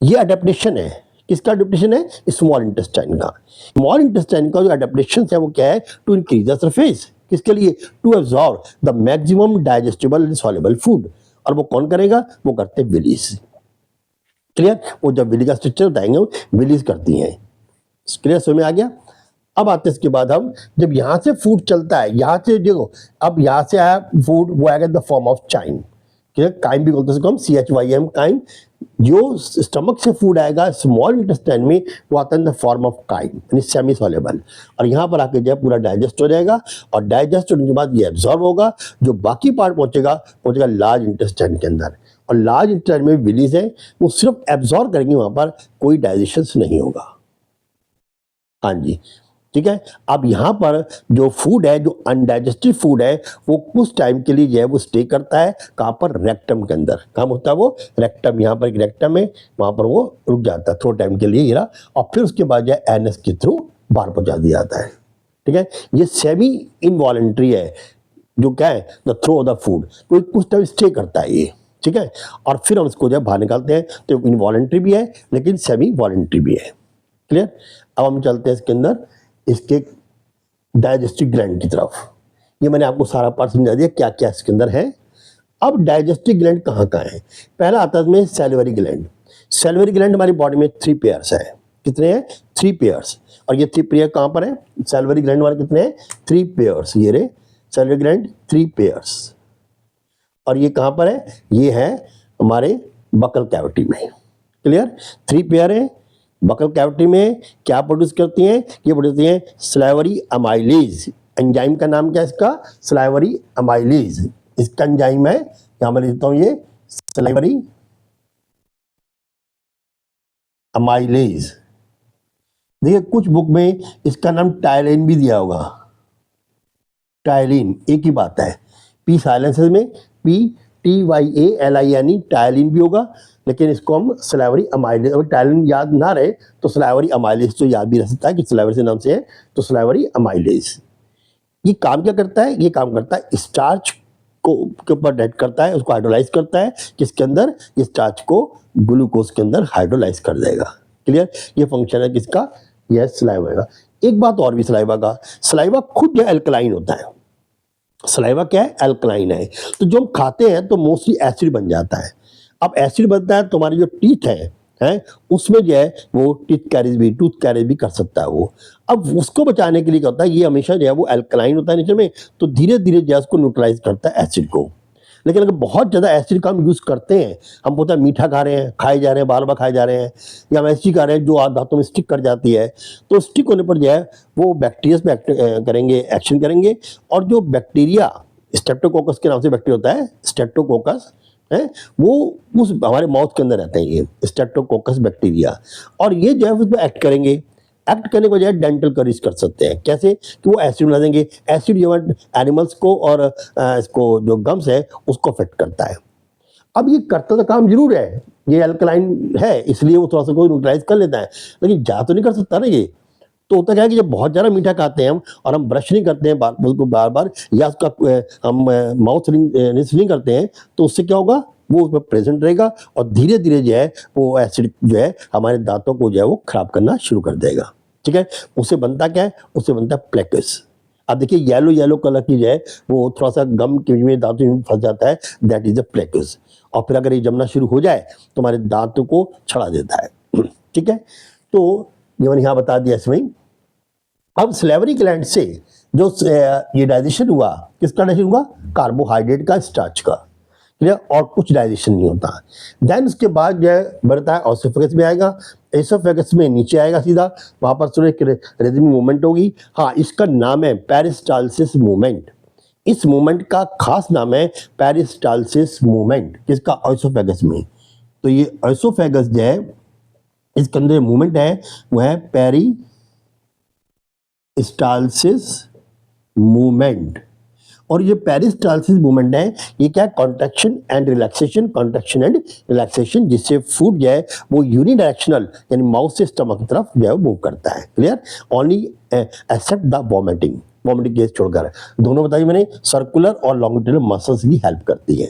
ये अडेप्टेशन है, किसका अडेप्टेशन है? स्मॉल इंटेस्टाइन का। स्मॉल इंटेस्टाइन का जो अडेप्टेशन है वो क्या है? टू इंक्रीज द सरफेस, किसके लिए? To absorb the maximum digestible soluble food. और वो कौन करेगा? वो करते हैं विलीज। क्लियर? वो जब विली का स्ट्रक्चर बताएंगे वो विलीज करती हैं। क्लियर? समझ में आ गया? अब आते इसके बाद हम जब यहाँ से फूड चलता है, यहाँ से देखो, अब यहाँ से आया फूड, वो आएगा the form of chyme. Crime भी बोलते हैं, CHYM काइम। जो स्टमक से फूड आएगा स्मॉल इंटेस्टाइन में वो आता है in the form of crime, यानी सेमी सॉल्युबल, और यहाँ पर आके जो है पूरा डाइजेस्ट हो जाएगा, और डाइजेस्ट होने के बाद ये एब्जॉर्ब होगा। जो बाकी पार्ट पहुंचेगा लार्ज इंटेस्टाइन के अंदर, और लार्ज इंटेस्टाइन में विलीज है वो सिर्फ एब्जॉर्ब करेंगे, वहां पर कोई डाइजेशन नहीं होगा। हाँ जी, ठीक है। अब यहाँ पर जो फूड है, जो अनडाइजेस्टेड फूड है, वो कुछ टाइम के लिए जो है वो स्टे करता है, कहाँ पर? रेक्टम के अंदर। कहाँ होता है वो? रेक्टम। यहाँ पर एक रेक्टम है, वहाँ पर वो रुक जाता है थोड़े टाइम के लिए, ये, और फिर उसके बाद जो है एनएस के थ्रू बाहर पहुँचा दिया जाता है। ठीक है, ये सेमी इनवॉलेंट्री है, जो क्या है? The throw of the food, तो कुछ टाइम स्टे करता है ये। ठीक है, और फिर हम इसको जब बाहर निकालते हैं तो इनवॉलेंट्री भी है लेकिन सेमी वॉलेंट्री भी है। क्लियर? अब हम चलते हैं इसके अंदर इसके डाइजेस्टिव ग्लैंड की तरफ। ये मैंने आपको सारा पार्ट समझा दिया क्या क्या इसके अंदर है। अब डाइजेस्टिव ग्लैंड कहाँ कहाँ है? पहला आता है इसमें सैलिवरी ग्लैंड। सैलिवरी ग्लैंड हमारी बॉडी में 3 पेयर्स है। कितने हैं? 3 पेयर्स। और ये 3 पेयर कहाँ पर है? सैलिवरी ग्लैंड हमारे कितने हैं? 3 पेयर्स। ये रहे सैलिवरी ग्लैंड 3 पेयर्स। और ये कहाँ पर है? ये है हमारे बकल कैविटी में। क्लियर? 3 पेयर है। बकल कैविटी में क्या प्रोड्यूस करती हैं? ये प्रोड्यूस करती हैं सलाइवरी अमाइलेज। एंजाइम का नाम क्या है इसका? Salivary amylase. इसका एंजाइम है, यहां मैं लिखता हूं, ये सलाइवरी अमाइलेज। देखिए कुछ बुक में इसका नाम टाइलिन भी दिया होगा। टाइलिन एक ही बात है। पी साइलेंसेस में PTYALIN टाइलिन भी होगा, लेकिन इसको हम सलाइवरी अमाइलेज, अगर टाइलिन याद ना रहे तो सलाइवरी अमाइलेज तो याद भी रह सकता है कि सलाइवरी से नाम से है, तो सलाइवरी अमाइलेज। ये काम क्या करता है? ये काम करता है स्टार्च को के ऊपर डेट करता है, उसको हाइड्रोलाइज करता है। किसके अंदर? ये स्टार्च को ग्लूकोज के अंदर हाइड्रोलाइज कर देगा। क्लियर? ये फंक्शन है किसका? यह सलाइवा का। एक बात और भी सलाइवा का, सलाइवा खुद जो एल्कलाइन होता है। सलाइवा क्या है? एल्कलाइन है। तो जो हम खाते हैं तो मोस्टली एसिड बन जाता है। अब एसिड बनता है तो हमारे जो टीथ है उसमें जो है वो टूथ कैरेज भी कर सकता है वो। अब उसको बचाने के लिए क्या होता है? ये हमेशा जो है वो एल्कलाइन होता है नेचर में, तो धीरे धीरे जो है उसको न्यूट्रलाइज करता है एसिड को। लेकिन अगर बहुत ज़्यादा एसिड का हम यूज़ करते हैं, हम बोलते हैं मीठा खा रहे हैं, खाए जा रहे हैं, बार बार खाए जा रहे हैं, या हम ऐसी खा रहे हैं जो दांतों में स्टिक कर जाती है, तो स्टिक होने पर जो है वो बैक्टीरिया करेंगे, एक्शन करेंगे। और जो बैक्टीरिया स्ट्रेप्टोकोकस के नाम से बैक्टीरिया होता है, स्ट्रेप्टोकोकस है, वो उस हमारे माउथ के अंदर रहते हैं, ये स्ट्रेप्टोकोकस बैक्टीरिया। और ये जो है उस पर एक्ट करेंगे। एक्ट करने के बजाय डेंटल करीज कर सकते हैं। कैसे? कि वो एसिड बना देंगे। एसिड जो है एनिमल्स को और इसको जो गम्स है उसको अफेक्ट करता है। अब ये करता तो काम जरूर है, ये अल्कलाइन है इसलिए वो थोड़ा सा कोई न्यूट्रलाइज कर लेता है, लेकिन जा तो नहीं कर सकता ना ये। तो होता क्या है कि जब बहुत ज़्यादा मीठा खाते हैं हम और हम ब्रश नहीं करते हैं बार बार, या उसका हम माउथ रिंस नहीं करते हैं, तो उससे क्या होगा? वो उसमें प्रेजेंट रहेगा और धीरे धीरे जो है वो एसिड जो है हमारे दांतों को जो है वो खराब करना शुरू कर देगा। ठीक है, उससे बनता क्या है? उससे बनता है प्लेकस। अब देखिए येलो कलर की जो है वो थोड़ा सा गम के में दांतों में फंस जाता है, दैट इज द प्लेकस। और फिर अगर ये जमना शुरू हो जाए तो हमारे दांतों को छड़ा देता है। ठीक है, तो ये मैंने यहाँ बता दिया इसमें। अब सलेवरी ग्लैंड से जो ये डाइजेशन हुआ, किसका डाइजेशन हुआ? कार्बोहाइड्रेट का, स्टार्च का, क्लियर, और कुछ डाइजेशन नहीं होता। देन उसके बाद जो है बढ़ता है ओसोफेगस में आएगा, एसोफेगस में नीचे आएगा सीधा, वहाँ पर थोड़ी रिदमिक मूवमेंट होगी। हाँ, इसका नाम है पेरिस्टालसिस मूवमेंट। इस मूवमेंट का खास नाम है पेरिस्टालसिस मूवमेंट, किसका? ओसोफेगस में। तो ये ओसोफेगस जो है, इसके अंदर मूवमेंट है वो है पेरिस्टालसिस मूवमेंट। और ये पेरिस्टालसिस मूवमेंट है, ये क्या है? Contraction and relaxation, contraction and relaxation, जिससे फूड जो है वो यूनिडायरेक्शनल यानी माउथ से स्टमक की तरफ जो है वो मूव करता है, clear. Only except the vomiting, vomiting case छोड़कर दोनों बताइए मैंने, सर्कुलर और लॉन्गिट्यूडनल मसल्स की हेल्प करती है।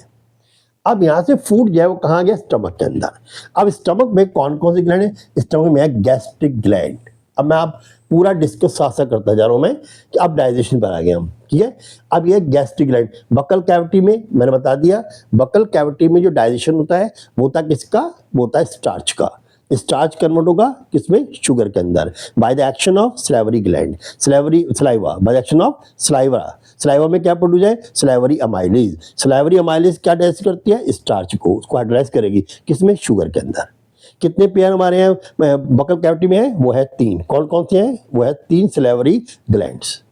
अब यहाँ से फूड जो है वो कहाँ गया? स्टमक के अंदर। अब स्टमक में कौन कौन सी ग्लैंड है? स्टमक में है गैस्ट्रिक ग्लैंड। अब मैं आप पूरा डिस्कस साथ साथ करता जा रहा हूँ मैं कि अब डाइजेशन पर आ गए हम, ठीक है। अब ये गैस्ट्रिक ग्लैंड बकल कैविटी में, मैंने बता दिया बकल कैविटी में जो डाइजेशन होता है वो होता है किसका? वो होता है स्टार्च का। स्टार्च कन्वर्ट होगा किसमें? शुगर के अंदर, bye the action of salivary gland, saliva, bye the action of saliva में क्या प्रोड्यूस है? Salivary amylase. सलाइवरी अमाइलेज क्या डाइजेस्ट करती है? स्टार्च को, उसको हाइड्रोलाइज करेगी किसमें? शुगर के अंदर। कितने पेयर हमारे यहाँ बकल कैविटी में है? वो है 3। कौन कौन से हैं? वो है 3 सलेवरी ग्लैंड्स।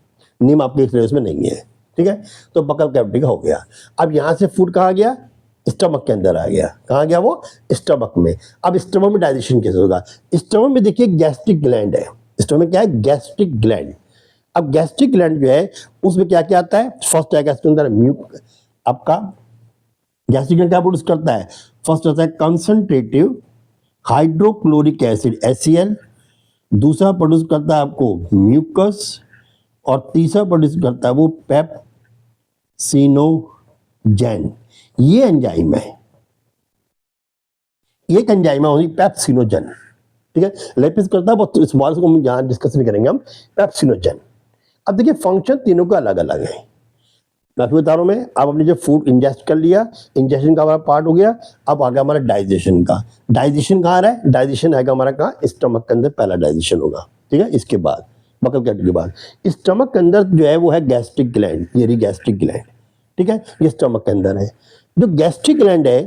नेम आपके सिलेबस में नहीं है, ठीक है। तो बकल कैविटी का हो गया। अब यहाँ से फूड कहाँ गया? स्टमक के अंदर आ गया। कहाँ गया वो? स्टमक में। अब स्टमक में डाइजेशन कैसे होगा? स्टमक में देखिए गैस्ट्रिक ग्लैंड है। स्टमक में क्या है? Gastric gland. अब गैस्ट्रिक ग्लैंड जो है उसमें क्या क्या आता है? फर्स्ट आएगा इसके अंदर आपका गैस्ट्रिक ग्लैंड क्या प्रोड्यूस करता है? फर्स्ट आता है कंसंट्रेटिव हाइड्रोक्लोरिक एसिड HCl, दूसरा प्रोड्यूस करता है आपको म्यूकस, और तीसरा प्रोड्यूस करता है वो पेप्सिनोजेन। ये एंजाइम है, एक एंजाइम है पेप्सिनोजेन, ठीक है। लेपिस करता है बहुत स्मॉल को हम यहाँ डिस्कस नहीं करेंगे हम, पेप्सिनोजेन। अब देखिए फंक्शन तीनों का अलग अलग है। मैं फिर बता रहा हूँ मैं, अब अपने जो फूड इंजेस्ट कर लिया, इंजेक्शन का हमारा पार्ट हो गया। अब आ गया हमारा डाइजेशन का। डाइजेशन कहाँ रहा है? डाइजेशन आएगा हमारा कहाँ? स्टमक के अंदर पहला डाइजेशन होगा, ठीक है। इसके बाद बकल कैविटी के बाद स्टमक के अंदर जो है वो है गैस्ट्रिक ग्लैंड, ये रही गैस्ट्रिक ग्लैंड, ठीक है। ये स्टमक के अंदर है। जो गैस्ट्रिक ग्लैंड है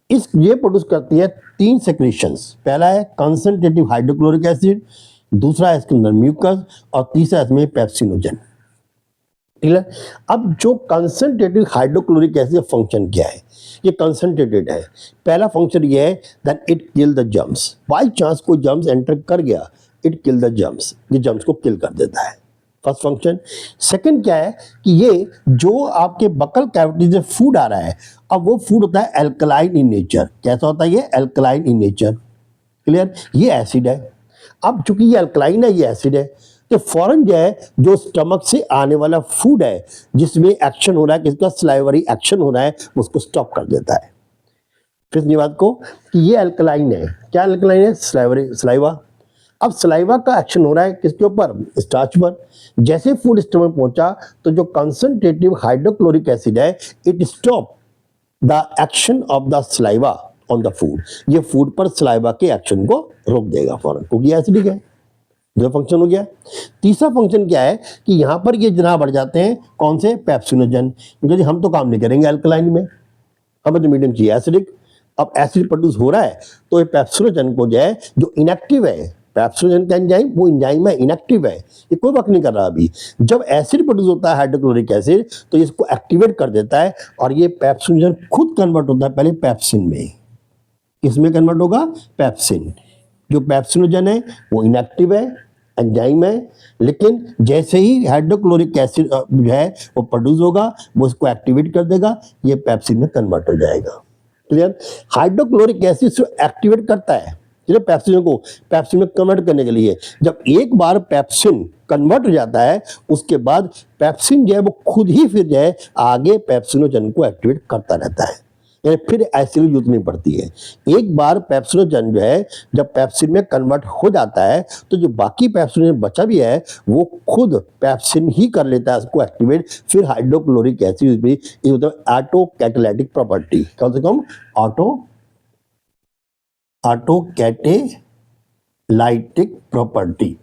ये प्रोड्यूस करती है 3 सेक्रेशंस। पहला है कंसंट्रेटिव हाइड्रोक्लोरिक एसिड, दूसरा है इसके अंदर म्यूकस, और तीसरा इसमें पेप्सिनोजेन, ठीक है। अब जो कंसंट्रेटेड हाइड्रोक्लोरिक एसिड फंक्शन क्या है? ये कंसंट्रेटेड है। पहला फंक्शन ये है that it kill the germs. By chance कोई जर्म्स एंटर कर गया, इट किल द जर्म्स, ये जर्म्स को किल कर देता है, फर्स्ट फंक्शन। सेकंड क्या है कि ये जो आपके बकल कैविटी से फूड आ रहा है, अब वो फूड होता है एल्कलाइन इन नेचर। कैसा होता है ये? Alkaline in nature, clear. ये एसिड है। अब चूंकि ये अल्कलाइन है, ये एसिड है, तो फौरन जो है जो स्टमक से आने वाला फूड है जिसमें एक्शन हो रहा है, किसका? सलाइवरी एक्शन हो रहा है, उसको स्टॉप कर देता है। फिर बात को कि ये अल्कलाइन है। क्या अल्कलाइन है? सलाइवा। अब सलाइवा का एक्शन हो रहा है किसके ऊपर? स्टार्च पर। जैसे फूड स्टमक पहुंचा तो जो कंसंट्रेटिव हाइड्रोक्लोरिक एसिड है, it stop the action of the saliva on the food. ये फूड पर सलाइवा के एक्शन को रोक देगा फौरन, क्योंकि एसिडिक है। दो फंक्शन हो गया। तीसरा फंक्शन क्या है कि यहाँ पर ये जनाब बढ़ जाते हैं कौन से? पेप्सिनोजेन, क्योंकि हम तो काम नहीं करेंगे अल्कलाइन में, हमें तो मीडियम चाहिए एसिडिक। अब एसिड प्रोड्यूस हो रहा है तो ये पेप्सिनोजेन को जो है, जो इनएक्टिव है, पेप्सिनोजेन का एंजाइम, वो एंजाइम है इनएक्टिव है, ये कोई वर्क नहीं कर रहा अभी। जब एसिड प्रोड्यूस होता है हाइड्रोक्लोरिक एसिड, तो इसको एक्टिवेट कर देता है, और ये पेप्सिनोजेन खुद कन्वर्ट होता है पहले पेप्सिन में। किसमें कन्वर्ट होगा? पेप्सिन। जो पेप्सिनोजेन है वो इनएक्टिव है, एंजाइम है, लेकिन जैसे ही हाइड्रोक्लोरिक एसिड जो है वो प्रोड्यूस होगा, वो इसको एक्टिवेट कर देगा, ये पेप्सिन में कन्वर्ट हो जाएगा, क्लियर। हाइड्रोक्लोरिक एसिड से एक्टिवेट करता है पेप्सिन को, पेप्सिन में कन्वर्ट करने के लिए। जब एक बार पेप्सिन कन्वर्ट हो जाता है, उसके बाद पेप्सिन जो है वो खुद ही फिर जो है आगे पेप्सिनोजेन को एक्टिवेट करता रहता है, यानी फिर एसिड की जरूरत नहीं पड़ती है। एक बार पेप्सिनोजेन जो है जब पेप्सिन में कन्वर्ट हो जाता है, तो जो बाकी पेप्सिनोजेन बचा भी है वो खुद पेप्सिन ही कर लेता है उसको एक्टिवेट। फिर हाइड्रोक्लोरिक एसिड भी ऑटो कैटालिटिक प्रॉपर्टी, कम से कम ऑटो कैटेलिटिक लाइटिक प्रॉपर्टी।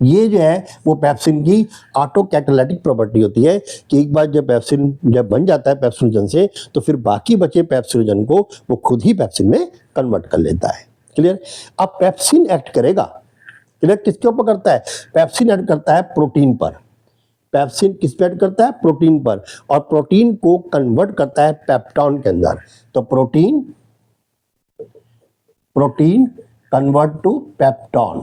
ये जो है वो पेप्सिन की ऑटो कैटालिटिक प्रॉपर्टी होती है कि एक बार जब पेप्सिन जब बन जाता है पेप्सिनोजन से, तो फिर बाकी बचे पेप्सिनोजन को वो खुद ही पेप्सिन में कन्वर्ट कर लेता है। क्लियर? अब पेप्सिन एक्ट करेगा, क्लियर, किसके ऊपर करता है? पेप्सिन एक्ट करता है प्रोटीन पर। पेप्सिन किस पे एक्ट करता है? प्रोटीन पर, और प्रोटीन को कन्वर्ट करता है पेप्टॉन के अंदर। तो प्रोटीन कन्वर्ट टू पेप्टॉन,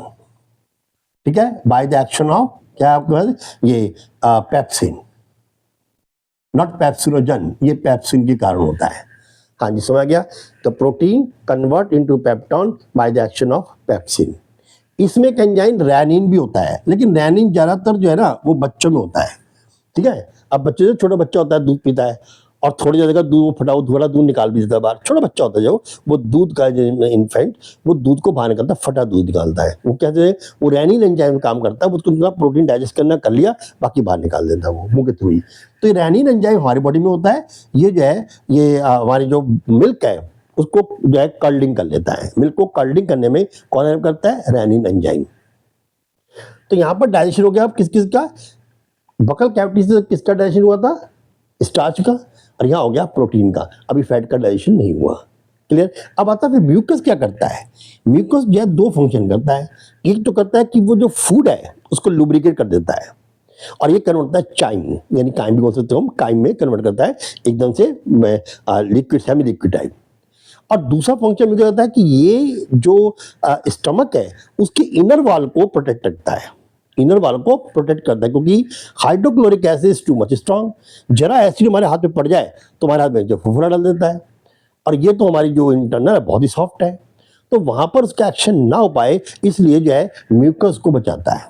ठीक है, बाय द एक्शन ऑफ क्या आपके ये पेप्सिन, नॉट पेप्सिनोजन, ये पेप्सिन के कारण होता है। हाँ जी, समझ गया। तो protein convert into peptone by the action of pepsin. इसमें एक एंजाइम रैनिन भी होता है, लेकिन रैनिन ज्यादातर जो है ना वो बच्चों में होता है, ठीक है। अब बच्चे जो छोटा बच्चा होता है दूध पीता है और थोड़ी देर का दूध फटा थोड़ा दूध निकाल भी देता है बाहर, छोटा बच्चा होता है जो वो दूध का जो इन्फेंट वो दूध को बाहर निकालता है, फटा दूध निकालता है, वो कहते हैं वो रैनिन एंजाइम काम करता है, वो उसको प्रोटीन डाइजेस्ट करना कर लिया, बाकी बाहर निकाल देता है वो मुंह के थ्रू ही। तो ये रैनिन एंजाइम हमारी बॉडी में होता है, ये जो है ये हमारी जो मिल्क है उसको जो है कर्लिंग कर लेता है। मिल्क को कर्लिंग करने में कौन हेल्प करता है? Rennin enzyme. तो यहाँ पर डाइजेशन हो गया अब किस किस का? बकल कैविटी से किसका डाइजेशन हुआ था? स्टार्च का, और यहाँ हो गया प्रोटीन का, अभी फैट का डाइजेशन नहीं हुआ। क्लियर? अब आता है फिर म्यूकस क्या करता है? म्यूकस जो है दो फंक्शन करता है। एक तो करता है कि वो जो फूड है उसको लुब्रिकेट कर देता है, और ये कन्वर्ट होता है चाइम, यानी काइम भी बोल सकते हो हम, काइम में कन्वर्ट करता है एकदम से लिक्विड सेमी लिक्विड टाइप। और दूसरा फंक्शन ये करता है कि ये जो स्टमक है उसके इनर वॉल को प्रोटेक्ट रखता है, इनर वॉल को प्रोटेक्ट करता है, क्योंकि hydrochloric acid is too much strong. जरा एसिड हमारे हाथ पे पड़ जाए तो हमारे हाथ में जो फुफुरा डाल देता है, और ये तो हमारी जो इंटरनल है बहुत ही सॉफ्ट है, तो वहां पर उसका एक्शन ना हो पाए इसलिए जो है म्यूकस को बचाता है।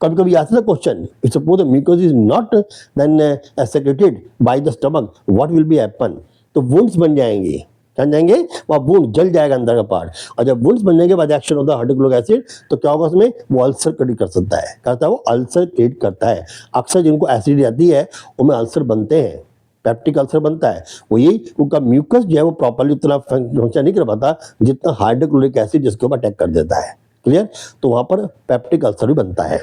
कभी कभी आता है question, if suppose the mucus is not then secreted by the stomach, what will be happen? तो वुंड्स बन जाएंगे, जान जाएंगे, वहाँ वुंड जल जाएगा अंदर का पार्ट, और जब वुंड्स बनने के बाद एक्शन होता है हाइड्रोक्लोरिक एसिड, तो क्या होगा उसमें? वो अल्सर क्रिएट कर सकता है, कहता है वो अल्सर क्रिएट करता है। अक्सर जिनको एसिड आती है उनमें अल्सर बनते हैं, पेप्टिक अल्सर बनता है, वो यही उनका म्यूकस जो है वो प्रॉपर्ली उतना फंक्शन नहीं कर पाता जितना हाइड्रोक्लोरिक एसिड जिसके ऊपर अटैक कर देता है। क्लियर? तो वहाँ पर पेप्टिक अल्सर भी बनता है।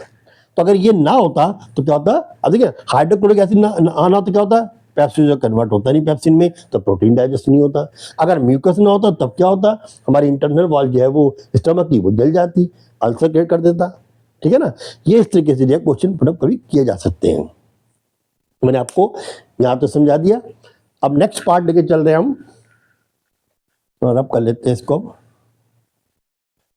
तो अगर ये ना होता तो क्या होता? अब देखिए हाइड्रोक्लोरिक एसिड ना आना तो क्या होता? पेप्सिन जो कन्वर्ट होता नहीं पेप्सिन में, तो प्रोटीन डाइजेस्ट नहीं होता। अगर म्यूकस ना होता तब क्या होता? हमारी इंटरनल वॉल जो है वो स्टमक की वो जल जाती, अल्सर क्रिएट कर देता, ठीक है ना। ये इस तरीके से जो क्वेश्चन पुट अप कभी किए जा सकते हैं। मैंने आपको यहाँ तो समझा दिया। अब नेक्स्ट पार्ट लेके चल रहे हैं हम, और अब कर लेते हैं इसको।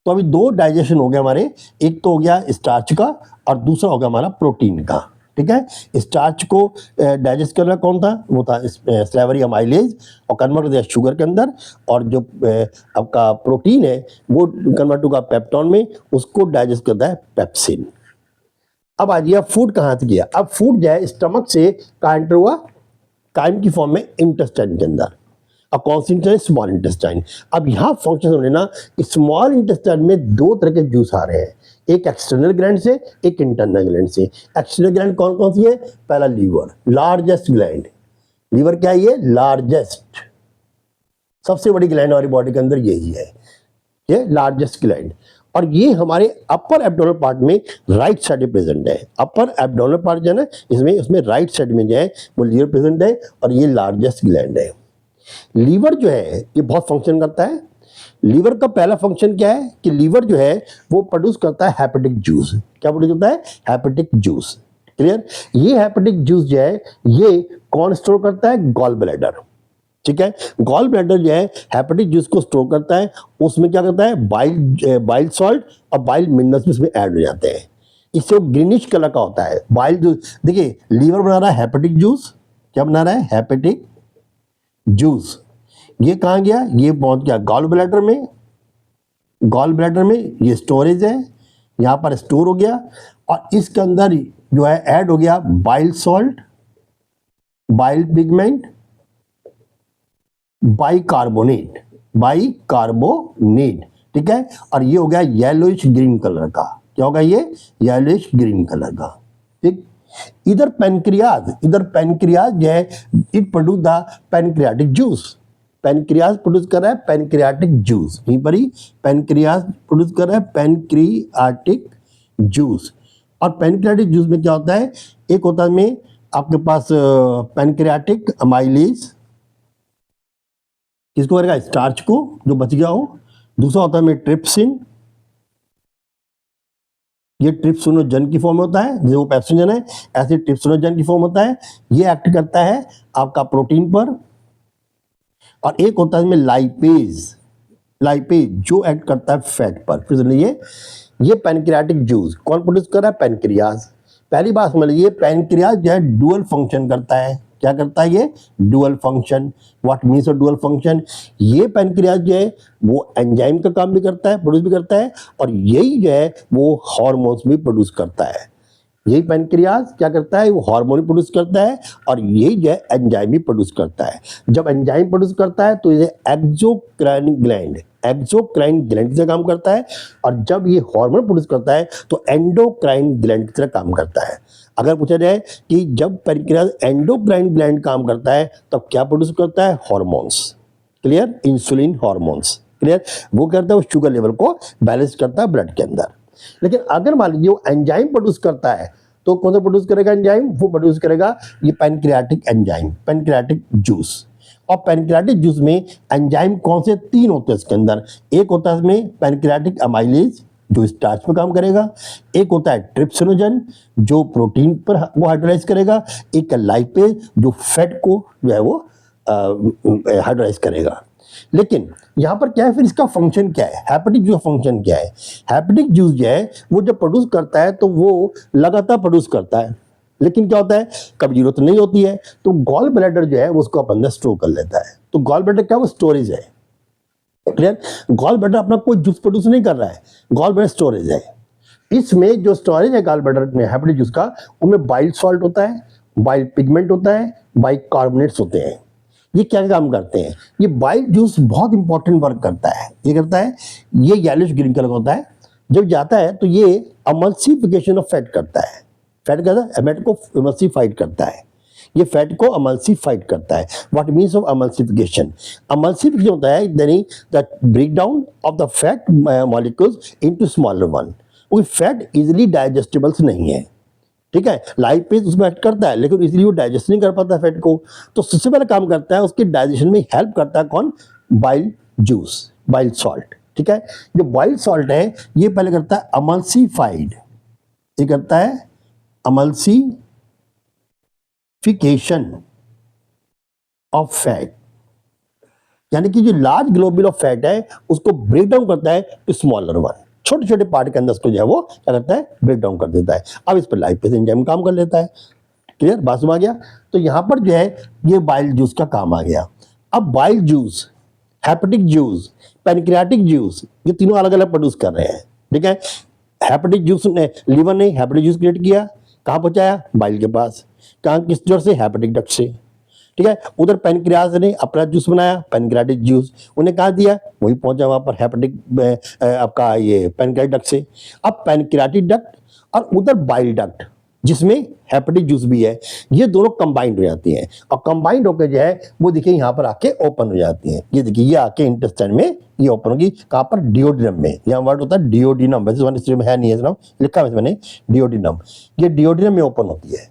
तो अभी दो डाइजेशन हो गए हमारे, एक तो हो गया स्टार्च का और दूसरा हो गया हमारा प्रोटीन का, ठीक है। स्टार्च को डाइजेस्ट करना कौन था? वो था स्लेवरी अमाइलेज, और कन्वर्ट हो गया शुगर के अंदर, और जो आपका प्रोटीन है वो कन्वर्ट होगा पेप्टॉन में, उसको डाइजेस्ट करता है पेप्सिन। अब आ गया फूड कहाँ से गया? अब फूड जो है स्टमक से कहाँ एंटर हुआ? काइम की फॉर्म में इंटेस्टाइन के अंदर, अब कौन सी इंटेस्टाइन? Small intestine. अब यहाँ फंक्शन होने ना, स्मॉल इंटेस्टाइन में दो तरह के जूस आ रहे हैं, एक एक्सटर्नल ग्लैंड से, एक इंटरनल ग्लैंड से। एक्सटर्नल ग्लैंड कौन कौन सी है? पहला लीवर, लार्जेस्ट ग्लैंड। लीवर क्या है? ये लार्जेस्ट, सबसे बड़ी ग्लैंड हमारी बॉडी के अंदर यही है, ये लार्जेस्ट ग्लैंड। और ये हमारे अपर एब्डोमिनल पार्ट में राइट साइड में प्रेजेंट है। अपर एब्डोमिनल पार्ट जो है ना इसमें राइट साइड में जो है वो लीवर प्रेजेंट है, और ये लार्जेस्ट ग्लैंड है। लीवर जो है ये बहुत फंक्शन करता है। लीवर का पहला फंक्शन क्या है कि लीवर जो है वो प्रोड्यूस करता है हेपेटिक जूस। क्या प्रोड्यूस करता है? Hepatic juice. क्लियर? ये हेपेटिक जूस जो है ये कौन स्टोर करता है? गॉल ब्लैडर, ठीक है। गॉल ब्लैडर जो है हेपेटिक जूस को स्टोर करता है, उसमें क्या करता है? बाइल सॉल्ट और बाइल मिनरल्स भी इसमें ऐड हो जाते हैं, इससे वो ग्रीनिश कलर का होता है बाइल जूस। देखिए लीवर बना रहा है हेपेटिक जूस, क्या बना रहा है? Hepatic juice. ये कहाँ गया? ये पहुंच गया गॉल ब्लैडर में। गॉल ब्लैडर में ये स्टोरेज है, यहाँ पर स्टोर हो गया, और इसके अंदर जो है ऐड हो गया bile salt, bile pigment, bicarbonate, ठीक है। और ये हो गया येलोइश ग्रीन कलर का। क्या होगा ये? येलोइश ग्रीन कलर का, ठीक। इधर पेनक्रियाज जो है it produce the pancreatic juice, pancreas produce कर रहा है पैनक्रियाटिक जूस, यहीं पर ही पैनक्रियाज प्रोड्यूस कर रहा है पैनक्रियाटिक जूस। और पैनक्रियाटिक जूस में क्या होता है, एक होता है में आपके पास पैनक्रियाटिक अमाइलेज, किसको करेगा, स्टार्च को जो बच गया हो। दूसरा होता है में ट्रिप्सिन, ये ट्रिप्सिनोजन की फॉर्म होता है, जो पेप्सिनोजन है ऐसे ट्रिप्सिनोजन की फॉर्म होता है, ये एक्ट करता है आपका प्रोटीन पर। और एक होता है इसमें लाइपेज, लाइपेज जो एक्ट करता है फैट पर। फिर सुनिए, ये पैनक्रियाटिक जूस कौन प्रोड्यूस कर रहा है, पैनक्रियाज। पहली बात समझ लीजिए, पैनक्रियाज जो है डुअल फंक्शन करता है। क्या करता है ये, dual function. What means of dual function, ये पैनक्रियाज जो है वो एंजाइम का काम भी करता है, प्रोड्यूस भी करता है, और यही जो है वो हार्मोन्स भी प्रोड्यूस करता है। यही पैनक्रियाज क्या करता है, वो हार्मोन प्रोड्यूस करता है, और यही जो है एंजाइम भी प्रोड्यूस करता है। जब एंजाइम प्रोड्यूस करता है तो ये एक्सोक्राइन ग्लैंड, एक्सोक्राइन ग्लैंड की तरह काम करता है, और जब ये हार्मोन प्रोड्यूस करता है तो एंडोक्राइन ग्लैंड की तरह काम करता है। अगर पूछा जाए कि जब पैनक्रियाज एंडोक्राइन ग्लैंड काम करता है तब क्या प्रोड्यूस करता है, hormones. Clear, insulin hormones. Clear, वो करता है वो शुगर लेवल को बैलेंस करता है ब्लड के अंदर। लेकिन अगर मान लीजिए वो एंजाइम प्रोड्यूस करता है तो कौन सा प्रोड्यूस करेगा एंजाइम, वो प्रोड्यूस करेगा ये पैनक्रियाटिक एंजाइम, पैनक्रियाटिक जूस। और पैनक्रियाटिक जूस में एंजाइम कौन से, तीन होते हैं इसके अंदर। एक होता है इसमें पैनक्रियाटिक अमाइलेज जो स्टार्च पर काम करेगा, एक होता है ट्रिप्सिनोजन जो प्रोटीन पर वो हाइड्रोलाइज करेगा, एक लाइपेज जो फैट को जो है वो हाइड्रोलाइज करेगा। लेकिन यहाँ पर क्या है, फिर इसका फंक्शन क्या है, हेपेटिक जूस का फंक्शन क्या है। हेपेटिक जूस जो है वो जब प्रोड्यूस करता है तो वो लगातार प्रोड्यूस करता है, लेकिन क्या होता है कभी जरूरत नहीं होती है तो गॉल ब्लैडर जो है वो उसको अपने अंदर स्टोर कर लेता है। तो गॉल ब्लैडर क्या, वो स्टोरेज है। क्लियर, गॉल ब्लैडर अपना कोई जूस प्रोड्यूस नहीं कर रहा है, गॉल ब्लैडर स्टोरेज है। इसमें जो स्टोरेज है गॉल ब्लैडर में हेपेटिक जूस का, उनमें बाइल सॉल्ट होता है, बाइल पिगमेंट होता है, बाइकार्बोनेट्स होते हैं। ये क्या काम करते हैं, ये बाइल जूस बहुत इंपॉर्टेंट वर्क करता है। ये करता है, ये येलोइश ग्रीन कलर का होता है, जब जाता है तो ये अमल्सिफिकेशन ऑफ फैट करता है। फैट करता है, फैट को अमल्सिफाइड करता है, ये फैट को अमल्सिफाइड करता है। What means of emulsification, emulsification होता है यानी the break down of the fat molecules into smaller one. वो फैट इजीली डाइजेस्टेबल्स नहीं है, ठीक है, लाइपेज उसमें एक्ट करता है लेकिन इसलिए वो डाइजेस्ट नहीं कर पाता फैट को। तो सबसे पहले काम करता है उसके डाइजेशन में हेल्प करता है कौन, बाइल जूस, बाइल सॉल्ट। ठीक है, जो बाइल सॉल्ट है ये पहले करता है अमल्सिफाइड, ये करता है अमल्सिफिकेशन ऑफ फैट, यानी कि जो लार्ज ग्लोब्यूल ऑफ फैट है उसको ब्रेक डाउन करता है टू स्मॉलर वन, छोटे छोटे पार्ट के अंदर उसको जो है वो क्या करता है, ब्रेक डाउन कर देता है। अब इस पर लाइपेज एंजाइम काम कर लेता है। क्लियर, बात समझ आ गया। तो यहाँ पर जो है ये बाइल जूस का काम आ गया। अब bile juice, hepatic juice, pancreatic juice, ये तीनों अलग अलग प्रोड्यूस कर रहे हैं। ठीक है, हेपेटिक जूस ने लीवर ने हेपेटिक जूस क्रिएट किया, कहाँ पहुंचाया, बाइल के पास। कहाँ, किस जोर से, हेपेटिक डक्ट से। ठीक है, उधर पैनक्रियाज ने अपना जूस बनाया, पैनक्रियाटिक जूस, उन्हें कहाँ दिया, वही पहुंचा वहां पर हेपेटिक आपका ये पैनक्रियाटिक डक्ट से। अब पैनक्रियाटिक डक्ट और उधर बाइल डक्ट जिसमें हेपेटिक जूस भी है, ये दोनों कंबाइंड हो जाती हैं, और कंबाइंड होकर जो है वो देखिए यहाँ पर आके ओपन हो जाती हैं। ये देखिए ये आके इंटेस्टाइन में ये ओपन होगी, कहाँ पर, डिओडिनम में। यहाँ वर्ड होता है डिओडिनम, वैसे है नहीं है, लिखा है मैंने डिओडिनम, ये डिओडिनम में ओपन होती है।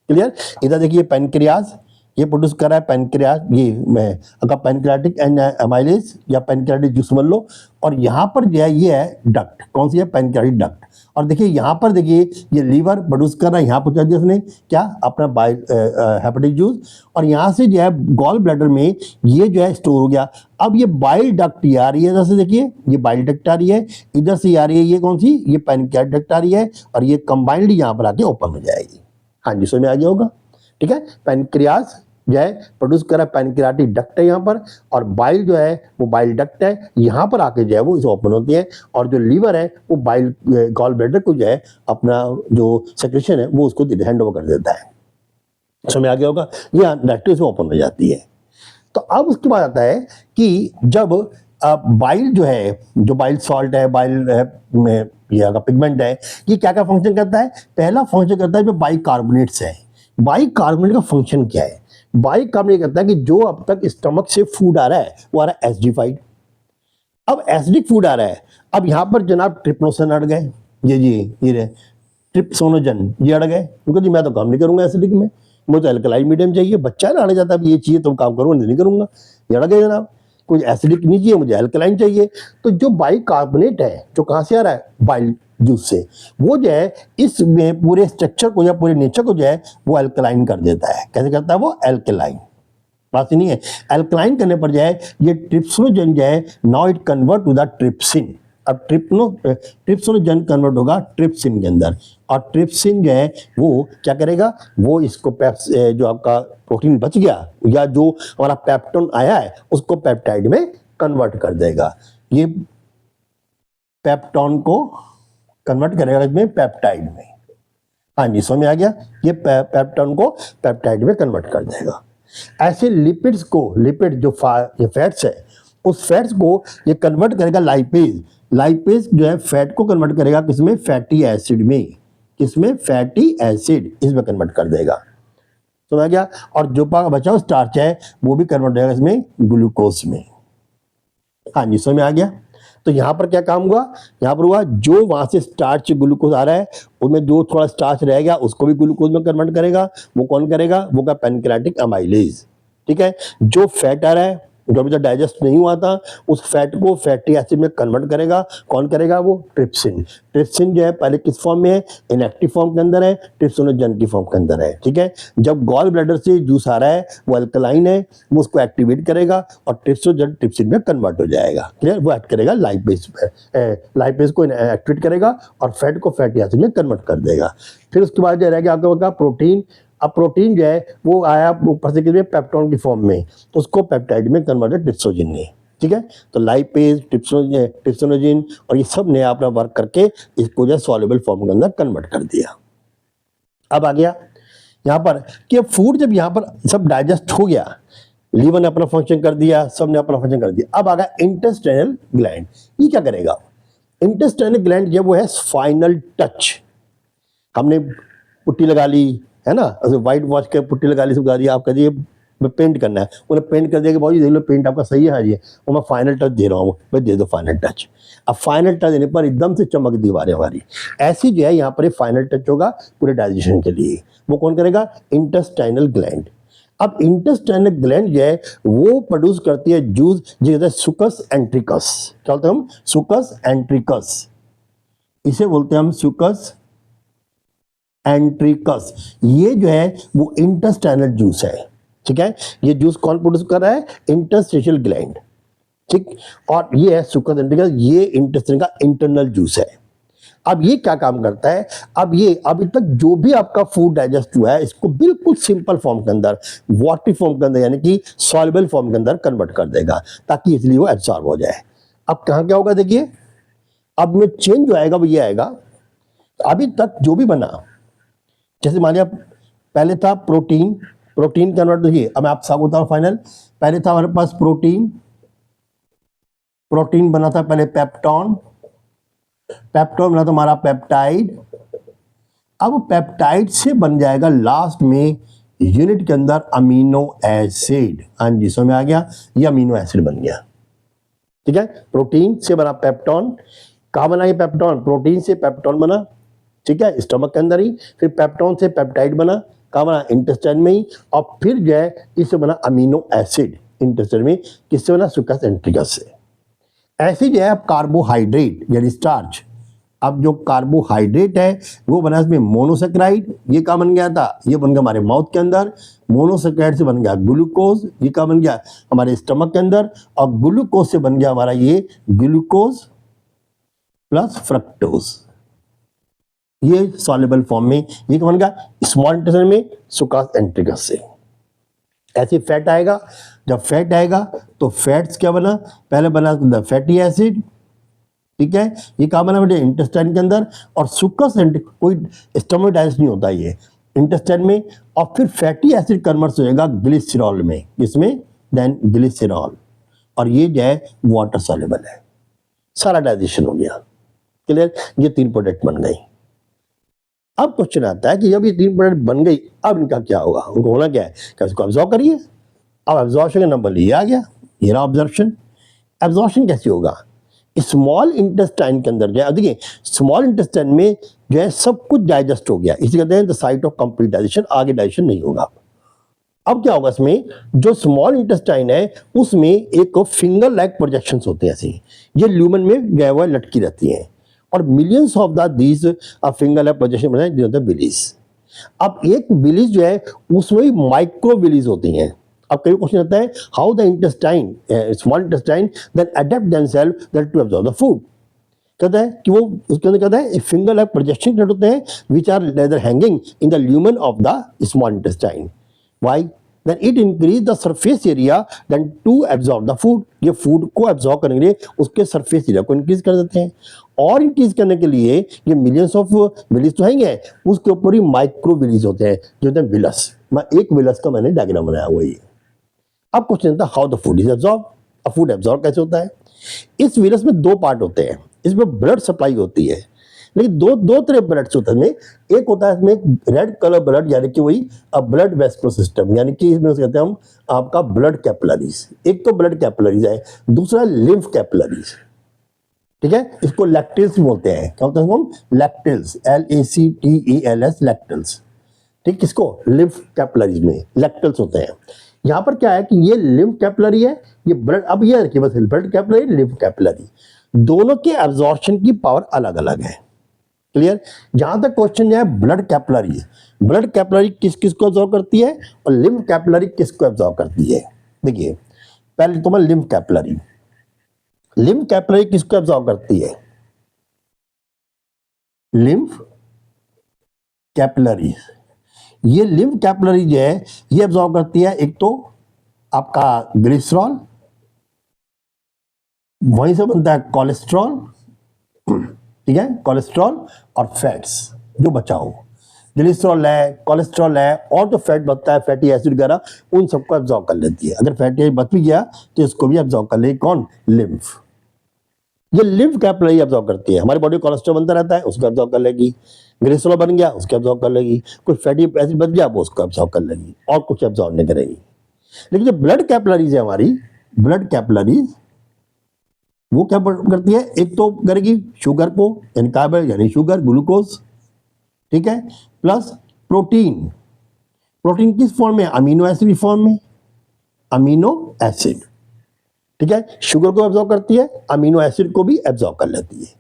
क्लियर, इधर देखिए पैनक्रियाज ये प्रोड्यूस कर रहा है, पैनक्रियाज ये अगर पैनक्रियाटिक अमाइलेज या पैनक्रियाटिक जूस समझ लो, और यहाँ पर जो है ये है डक्ट, कौन सी है, पैनक्रियाटिक डक्ट। और देखिए यहाँ पर देखिए ये लीवर प्रोड्यूस कर रहा है, यहाँ पहुँचा दिया उसने क्या, अपना बाइल हेपेटिक जूस, और यहाँ से जो है गॉल ब्लैडर में ये जो है स्टोर हो गया। अब ये बाइल डक्ट ये आ रही है, इधर से देखिए ये बाइल डक्ट आ रही है, इधर से आ रही है ये कौन सी, ये पैनक्रियाटिक डक्ट आ रही है, और ये कंबाइंड यहाँ पर आके ओपन हो जाएगी। हाँ जी, समझ में आ गया होगा। ठीक है, पैनक्रियाज जो है प्रोड्यूस कर रहा है, पैनक्रियाटिक डक्ट है यहाँ पर, और बाइल जो है वो बाइल डक्ट है, यहाँ पर आके जो है वो इसे ओपन होती है, और जो लीवर है वो बाइल गॉल ब्लैडर को जो है अपना जो सेक्रेशन है वो उसको हैंड ओवर कर देता है। समझ आ गया होगा, ये डायरेक्टली से ओपन हो जाती है। तो अब उसके बाद आता है कि जब बाइल जो है, जो बाइल सॉल्ट है, बाइल में ये पिगमेंट है, ये क्या क्या फंक्शन करता है। पहला फंक्शन करता है जो बाइकार्बोनेट्स है। बाइकार्बोनेट का फंक्शन क्या है, बाइकार्बोनेट कहता है कि जो अब तक स्टमक से फूड आ रहा है वो आ रहा है एसिडिफाइड, अब एसिडिक फूड आ रहा है, अब यहाँ पर जनाब ट्रिप्नोसन अड़ गए, ये रहे ट्रिप्सोनोजन, ये अड़ गए, उनको जी मैं तो काम नहीं करूंगा एसिडिक में, मुझे तो अल्कलाइन मीडियम चाहिए, बच्चा है ना आने जाता है ये चाहिए तो काम करूंगा नहीं करूंगा, ये अड़ गए जनाब, कुछ एसिडिक नहीं चाहिए मुझे अल्कलाइन चाहिए। तो जो बाइकार्बोनेट है जो कहाँ से आ रहा है, बाइल जूस से, वो जो है इस पूरे स्ट्रक्चर को या पूरे नेचर को जो है वो अल्कलाइन कर देता है। कैसे करता है वो, अल्कलाइन, बात ही नहीं है। अल्कलाइन करने पर जो है ये ट्रिप्सोनोजन जो है now it convert to the trypsin, अब ट्रिप्सोनोजन कन्वर्ट होगा ट्रिप्सिन के अंदर, और ट्रिप्सिन जो है वो क्या करेगा, वो इसको जो आपका प्रोटीन बच गया या जो हमारा पेप्टोन आया है उसको पेप्टाइड में कन्वर्ट कर देगा, ये पेप्टोन को कन्वर्ट करेगा इसमें पेप्टाइड में। हाँ जी समझ में आ गया, ये पेप्टोन को पेप्टाइड में कन्वर्ट कर देगा। ऐसे लिपिड्स को, लिपिड जो ये फैट्स है उस फैट्स को ये कन्वर्ट करेगा लाइपेज, लाइपेज जो है फैट को कन्वर्ट करेगा किसमें, फैटी एसिड में, किसमें, फैटी एसिड, इसमें कन्वर्ट कर देगा, समझ गया। और जो बचा हुआ स्टार्च है वो भी कन्वर्ट हो जाएगा इसमें ग्लूकोज में। हाँ जी समझ में आ गया। तो यहाँ पर क्या काम हुआ, यहाँ पर हुआ जो वहां से स्टार्च ग्लूकोज आ रहा है उसमें जो थोड़ा स्टार्च रह गया उसको भी ग्लूकोज में कन्वर्ट करेगा, वो कौन करेगा, वो का पैनक्रियाटिक अमाइलेज, ठीक है। जो फैट आ रहा है जो अभी तक डाइजेस्ट नहीं हुआ था उस फैट को फैटी एसिड में कन्वर्ट करेगा, कौन करेगा, वो ट्रिप्सिन। ट्रिप्सिन जो है पहले किस फॉर्म में है, इनएक्टिव फॉर्म के अंदर है, ट्रिप्सिनोजन की फॉर्म के अंदर है, ठीक है। जब गॉल ब्लैडर से जूस आ रहा है वो अल्कलाइन है, वो उसको एक्टिवेट करेगा और ट्रिप्सिनोजन ट्रिप्सिन में कन्वर्ट हो जाएगा, क्लियर, वो एक्ट करेगा लाइपेज पे, लाइपेज को एक्टिवेट करेगा और फैट को फैटी एसिड में कन्वर्ट कर देगा। फिर उसके बाद जो रहेगा आपका प्रोटीन, अब प्रोटीन जो है वो आया ऊपर से किसमें, पेप्टोन की फॉर्म में, उसको पेप्टाइड में कन्वर्टेड ट्रिप्सोजिन ने, ठीक है। तो लाइपेज, ट्रिप्सोनोजिन और ये सब ने अपना वर्क करके इसको जो सॉल्युबल फॉर्म के अंदर कन्वर्ट कर दिया। अब आ गया यहाँ पर कि फूड जब यहाँ पर सब डाइजेस्ट हो गया, लीवर ने अपना फंक्शन कर दिया, सब ने अपना फंक्शन कर दिया, अब आ गया इंटेस्टाइनल ग्लैंड। ये क्या करेगा, इंटेस्टाइनल ग्लैंड जो वो है फाइनल टच, हमने पुट्टी लगा ली है ना, व्हाइट वॉश के पुट्टी लगा ली, सब लगा दिया, आप कह दिए पेंट करना है, उन्हें पेंट कर दिया कि भाई देख लो पेंट आपका सही है, हाँ जी, और मैं फाइनल टच दे रहा हूँ, भाई दे दो फाइनल टच। अब फाइनल टच देने पर एकदम से चमक दीवारें हमारी, ऐसी जो है यहाँ पर फाइनल टच होगा पूरे डाइजेशन के लिए, वो कौन करेगा, इंटेस्टाइनल ग्लैंड। अब इंटेस्टाइनल ग्लैंड जो है वो प्रोड्यूस करती है जूस जो कहते हैं सुकस एंट्रिकस, क्या बोलते हैं हम, सुकस एंट्रिकस, इसे बोलते हैं हम सुकस एंट्रिकस। ये जो है वो इंटेस्टाइनल जूस है, ठीक है। ये जूस कौन प्रोड्यूस कर रहा है, इंटरस्टिशियल ग्लैंड, ठीक। और ये है सुकस एंट्रिकस, ये इंटेस्टाइन का इंटरनल जूस है। अब ये क्या काम करता है, अब ये अभी तक जो भी आपका फूड डाइजेस्ट हुआ है इसको बिल्कुल सिंपल फॉर्म के अंदर, वाटरी फॉर्म के अंदर यानी कि सॉल्युबल फॉर्म के अंदर कन्वर्ट कर देगा ताकि इसलिए वो एब्सॉर्ब हो जाए। अब कहाँ क्या होगा देखिए, अब में चेंज जो आएगा वो ये आएगा, अभी तक जो भी बना, जैसे मान लिया पहले था प्रोटीन, प्रोटीन कन्वर्ट, देखिए अब मैं आप सब बताऊं फाइनल, पहले था हमारे पास प्रोटीन, प्रोटीन बना था पहले पेप्टोन, पेप्टोन बना था हमारा पेप्टाइड, अब पेप्टाइड से बन जाएगा लास्ट में यूनिट के अंदर अमीनो एसिड। हाँ जी समझ में आ गया, ये अमीनो एसिड बन गया, ठीक है। प्रोटीन से बना पेप्टोन, कहाँ बना ये पेप्टोन, प्रोटीन से पेप्टोन बना, ठीक है, स्टमक के अंदर ही, फिर पेप्टोन से पेप्टाइड बना, कहाँ बना, इंटेस्टाइन में ही, और फिर जो है इससे बना अमीनो एसिड इंटेस्टाइन में, किससे बना, सुकस एंट्रिकस से। ऐसे जो है अब कार्बोहाइड्रेट यानी स्टार्च, अब जो कार्बोहाइड्रेट है वो बना इसमें मोनोसेक्राइड, ये क्या बन गया था, ये बन गया हमारे माउथ के अंदर, मोनोसेक्राइड से बन गया ग्लूकोज, ये क्या बन गया हमारे स्टमक के अंदर, और ग्लूकोज से बन गया हमारा ये ग्लूकोज प्लस फ्रक्टोज, ये सॉल्युबल फॉर्म में, ये क्या बन गया स्मॉल इंटेस्टाइन में सुकस एंट्रिकस से। ऐसे फैट आएगा, जब फैट आएगा तो फैट्स क्या बना, पहले बना फैटी एसिड, ठीक है, ये कहाँ बना बेटे, इंटेस्टाइन के अंदर, और सुकस एंट्रिकस कोई स्टमक डाइजेस्ट नहीं होता ये इंटेस्टाइन में, और फिर फैटी एसिड कन्वर्ट हो जाएगा ग्लिसरॉल में, इसमें देन ग्लिसरॉल, और ये जो है वाटर सॉल्युबल है, सारा डाइजेशन हो गया, क्लियर। ये 3 प्रोडक्ट बन गई। अब क्वेश्चन आता है कि जब ये 3 प्रोडक्ट बन गई, अब इनका क्या होगा, उनको होना क्या है, क्या इसको एब्जॉर्ब करिए। अब एब्जॉर्प्शन का नंबर ये आ गया, ये रहा ऑब्जर्प्शन। एब्जॉर्प्शन कैसे होगा, स्मॉल इंटेस्टाइन के अंदर जो है, देखिए स्मॉल इंटेस्टाइन में जो है सब कुछ डाइजेस्ट हो गया, इसे कहते हैं the site of complete digestion, आगे डाइजेशन नहीं होगा। अब क्या होगा, इसमें जो स्मॉल इंटेस्टाइन है उसमें एक फिंगर लाइक प्रोजेक्शंस होते हैं, ऐसे ये ल्यूमन में जो है वो लटकी रहती हैं, और millions of the these finger like projection बनाए जो होता है बिलीज। अब एक बिलीज जो है उसमें माइक्रो बिलीज होती हैं। अब कई क्वेश्चन आता है, how the intestine small intestine then adapt themself that to absorb the food. कहता है कि वो उसके अंदर कहता है फिंगर लाइक प्रोजेक्शन होते हैं which are leather hanging in the lumen of the small intestine. Why? Then it increase the surface area then to absorb the food. ये फूड को एब्जॉर्ब करने के लिए उसके सरफेस एरिया को इंक्रीज कर देते हैं, और इंक्रीज करने के लिए ये मिलियंस ऑफ विलीज तो हैं, उसके ऊपर ही माइक्रो विलीज होते हैं जो होते हैं विलस। मैं एक विलस का मैंने डायग्राम बनाया हुआ है। अब क्वेश्चन था how the food is absorb. अब फूड एब्जॉर्ब कैसे होता है, इस विलस में 2 पार्ट होते हैं, इसमें ब्लड सप्लाई होती है, लेकिन दो तरह ब्लड होते हैं। एक होता है इसमें रेड कलर ब्लड, यानी कि वही ब्लड वेस्कुलर सिस्टम, यानी कि इसमें कहते हैं हम आपका ब्लड कैपिलरीज। एक तो ब्लड कैपिलरीज है, दूसरा लिम्फ कैपिलरीज, ठीक है, इसको लैक्टिल्स बोलते हैं। क्या होता है हम लैक्टिल्स, LACTELS लैक्टिल्स, ठीक, किसको, लिम्फ कैपिलरीज में लैक्टिल्स होते हैं। यहाँ पर क्या है कि ये लिम्फ कैपिलरी है, ये ब्लड, अब ये रखिए बस, ब्लड कैपिलरी लिम्फ कैपिलरी, दोनों के एब्जॉर्प्शन की पावर अलग अलग है। क्लियर। जहां तक क्वेश्चन जो है ब्लड कैपिलरी, ब्लड कैपिलरी किस किस को एब्जॉर्ब करती है और लिम्फ कैपिलरी किसको एब्जॉर्ब करती है। देखिए पहले तो मैं लिम्फ कैपिलरी किसको एब्जॉर्ब करती है, लिम्फ कैपिलरी, ये लिम्फ कैपिलरी जो है ये एब्जॉर्ब करती है एक तो आपका ग्लिसरॉल, वहीं से बनता है कोलेस्ट्रॉल, ठीक है, कोलेस्ट्रॉल और फैट्स जो बचा हो, ग्लिसरॉल है, कोलेस्ट्रॉल है, और जो फैट बचता है फैटी एसिड वगैरह, उन सबको एब्जॉर्ब कर लेती है। अगर फैटी एसिड बच भी गया तो इसको भी एब्जॉर्ब कर लेगी, कौन, लिम्फ। ये लिम्फ कैपिलरी एब्जॉर्ब करती है, हमारी बॉडी कोलेस्ट्रॉल बनता रहता है उसको एब्जॉर्ब कर लेगी, ग्लिसरॉल बन गया उसको एब्जॉर्ब कर लेगी, कुछ फैटी एसिड बच गया वो उसको एब्जॉर्ब कर लेगी, और कुछ एब्जॉर्ब नहीं करेगी। लेकिन जो ब्लड कैपिलरीज है हमारी, ब्लड कैपिलरीज वो क्या करती है, एक तो करेगी शुगर को, यानी कार्बन यानी शुगर, ग्लूकोज, ठीक है, प्लस प्रोटीन। प्रोटीन किस फॉर्म में, अमीनो एसिड फॉर्म में, अमीनो एसिड, ठीक है, शुगर को एब्जॉर्ब करती है, अमीनो एसिड को भी एब्जॉर्ब कर लेती है।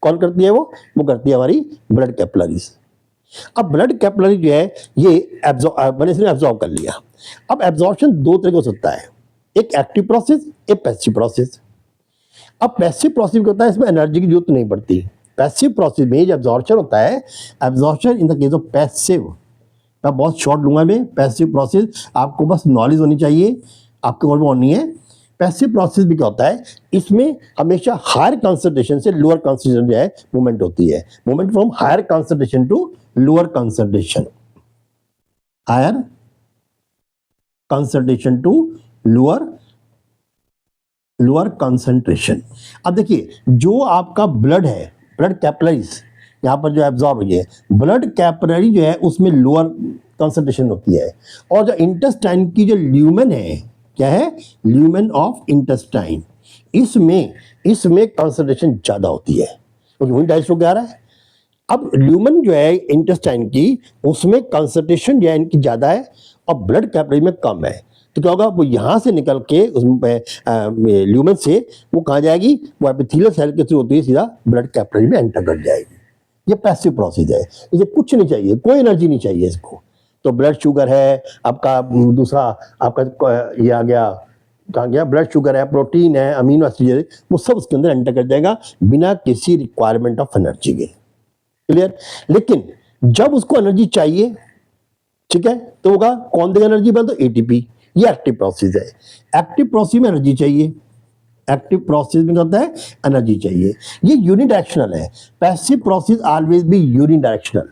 कौन करती है वो करती है हमारी ब्लड कैपिलरीज। अब ब्लड कैपिलरी जो है ये एब्जॉर्ब कर लिया। अब एब्जॉर्प्शन 2 तरीके से होता है, एक एक्टिव प्रोसेस, एक पैसिव प्रोसेस। अब पैसिव प्रोसेस क्या होता है, इसमें एनर्जी की जरूरत नहीं पड़ती। पैसिव प्रोसेस में जो एब्जॉर्प्शन होता है, absorption in the case of passive, मैं बहुत शॉर्ट लूंगा मैं, पैसिव प्रोसेस आपको बस नॉलेज होनी चाहिए, आपके और में होनी है। पैसिव प्रोसेस भी क्या होता है, इसमें हमेशा हायर कंसंट्रेशन से लोअर कंसंट्रेशन जो है मूवमेंट होती है, movement from higher concentration to lower concentration, higher concentration to lower concentration. अब देखिए जो आपका ब्लड है, ब्लड कैपिलरीज यहाँ पर जो एब्जॉर्ब हुई है, ब्लड कैपिलरी जो है उसमें लोअर कंसंट्रेशन होती है, और जो इंटेस्टाइन की जो ल्यूमेन है, क्या है, ल्यूमेन ऑफ इंटेस्टाइन, इसमें कंसंट्रेशन ज्यादा होती है, क्योंकि वही डाइजेस्ट हो गया रहा है। अब ल्यूमेन जो है इंटेस्टाइन की, उसमें कंसंट्रेशन जो है इनकी ज्यादा है और ब्लड कैपिलरी में कम है, तो क्या होगा, वो यहाँ से निकल के उसमें ल्यूमेन से वो कहाँ जाएगी, वो एपिथेलियल सेल के थ्रू होती है सीधा ब्लड कैपिलरी में एंटर कर जाएगी। ये पैसिव प्रोसेस है, इसे कुछ नहीं चाहिए, कोई एनर्जी नहीं चाहिए इसको। तो ब्लड शुगर है आपका, दूसरा आपका ये आ गया, कहाँ गया, ब्लड शुगर है, प्रोटीन है, अमीनो एसिड है, वो सब उसके अंदर एंटर कर जाएगा बिना किसी रिक्वायरमेंट ऑफ एनर्जी के। क्लियर। लेकिन जब उसको एनर्जी चाहिए, ठीक है, तो होगा कौन देगा एनर्जी, बल तो एटीपी। ये एक्टिव प्रोसेस है। एक्टिव प्रोसेस में एनर्जी चाहिए, एक्टिव प्रोसेस में होता है एनर्जी चाहिए, ये यूनिडायरेक्शनल है। Passive process always be unidirectional,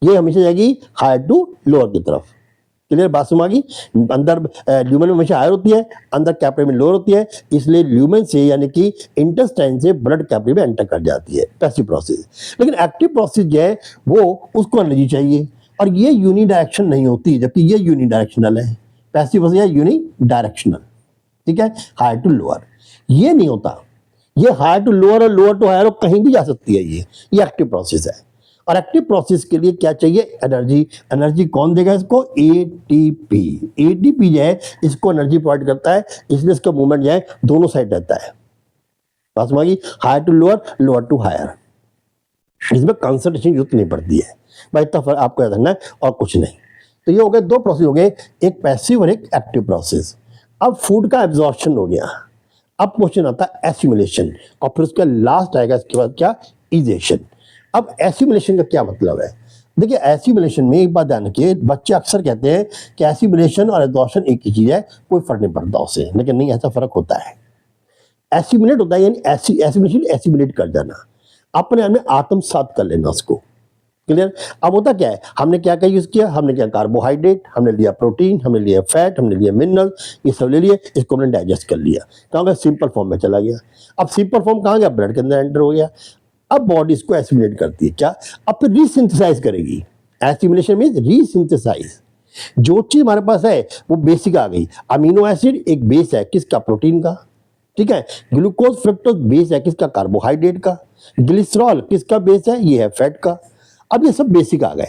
ये हमेशा जाएगी हायर टू लोअर की तरफ। क्लियर बात समझ आ गई। अंदर ल्यूमेन में हमेशा हायर होती है, अंदर कैपिलरी में लोअर होती है, इसलिए ल्यूमेन से यानी कि इंटेस्टाइन से ब्लड कैपिलरी में एंटर कर जाती है, पैसिव प्रोसेस। लेकिन एक्टिव प्रोसेस जो है वो उसको एनर्जी चाहिए, और ये यूनिडायरेक्शन नहीं होती, जबकि ये यूनिडायरेक्शनल है। पैसिव प्रोसेस है यूनिडायरेक्शनल, ठीक है, हायर टू लोअर। ये नहीं होता, ये हायर टू लोअर और लोअर टू हायर कहीं भी जा सकती है। ये एक्टिव प्रोसेस है। और एक्टिव प्रोसेस के लिए क्या चाहिए? एनर्जी। एनर्जी कौन देगा इसको? एटीपी। एटीपी जो है इसको एनर्जी प्रोवाइड करता है, इसलिए इसका मूवमेंट जो है दोनों साइड रहता है। बात समझ गई? Higher to lower, lower to higher, इसमें कंसंट्रेशन जरूरत नहीं पड़ती है। भाई इतना फर्क आपको याद रखना है और कुछ नहीं। तो ये हो गए दो प्रोसेस हो गए, एक पैसिव और एक एक्टिव प्रोसेस। अब फूड का एब्जॉर्प्शन हो गया, अब क्वेश्चन आता है एसिमुलेशन, और फिर उसका लास्ट आएगा इसके बाद क्या? इजेशन। अब एसिमुलेशन का क्या मतलब है? देखिए एसिमुलेशन में एक बात ध्यान रखिए, बच्चे अक्सर कहते हैं कि एसिमुलेशन और एब्जॉर्प्शन एक ही चीज है, कोई फर्क नहीं पड़ता उससे, लेकिन नहीं, ऐसा फर्क होता है। एसिमुलेट होता है यानी एसिमुलेशन एसिमुलेट कर देना, अपने आप में आत्मसात कर लेना उसको। क्लियर? अब होता क्या है, हमने क्या क्या यूज किया? हमने क्या कार्बोहाइड्रेट, हमने लिया प्रोटीन, हमने लिया फैट, हमने लिया मिनरल, ये सब ले लिए, इसको हमने डाइजेस्ट कर लिया, कहाँ गया? सिंपल फॉर्म में चला गया। अब सिंपल फॉर्म कहाँ गया? ब्लड के अंदर एंटर हो गया। अब बॉडी इसको एसिमुलेट करती है, क्या? अब फिर रीसिंथेसाइज करेगी। Assimilation means resynthesize. जो चीज हमारे पास है वो बेसिक आ गई। अमीनो एसिड एक बेस है, किसका? प्रोटीन का, ठीक है। ग्लूकोज फ्रक्टोज बेस है, किसका? कार्बोहाइड्रेट का। ग्लिसरॉल किसका बेस है? ये है फैट का। अब ये सब बेसिक आ गए।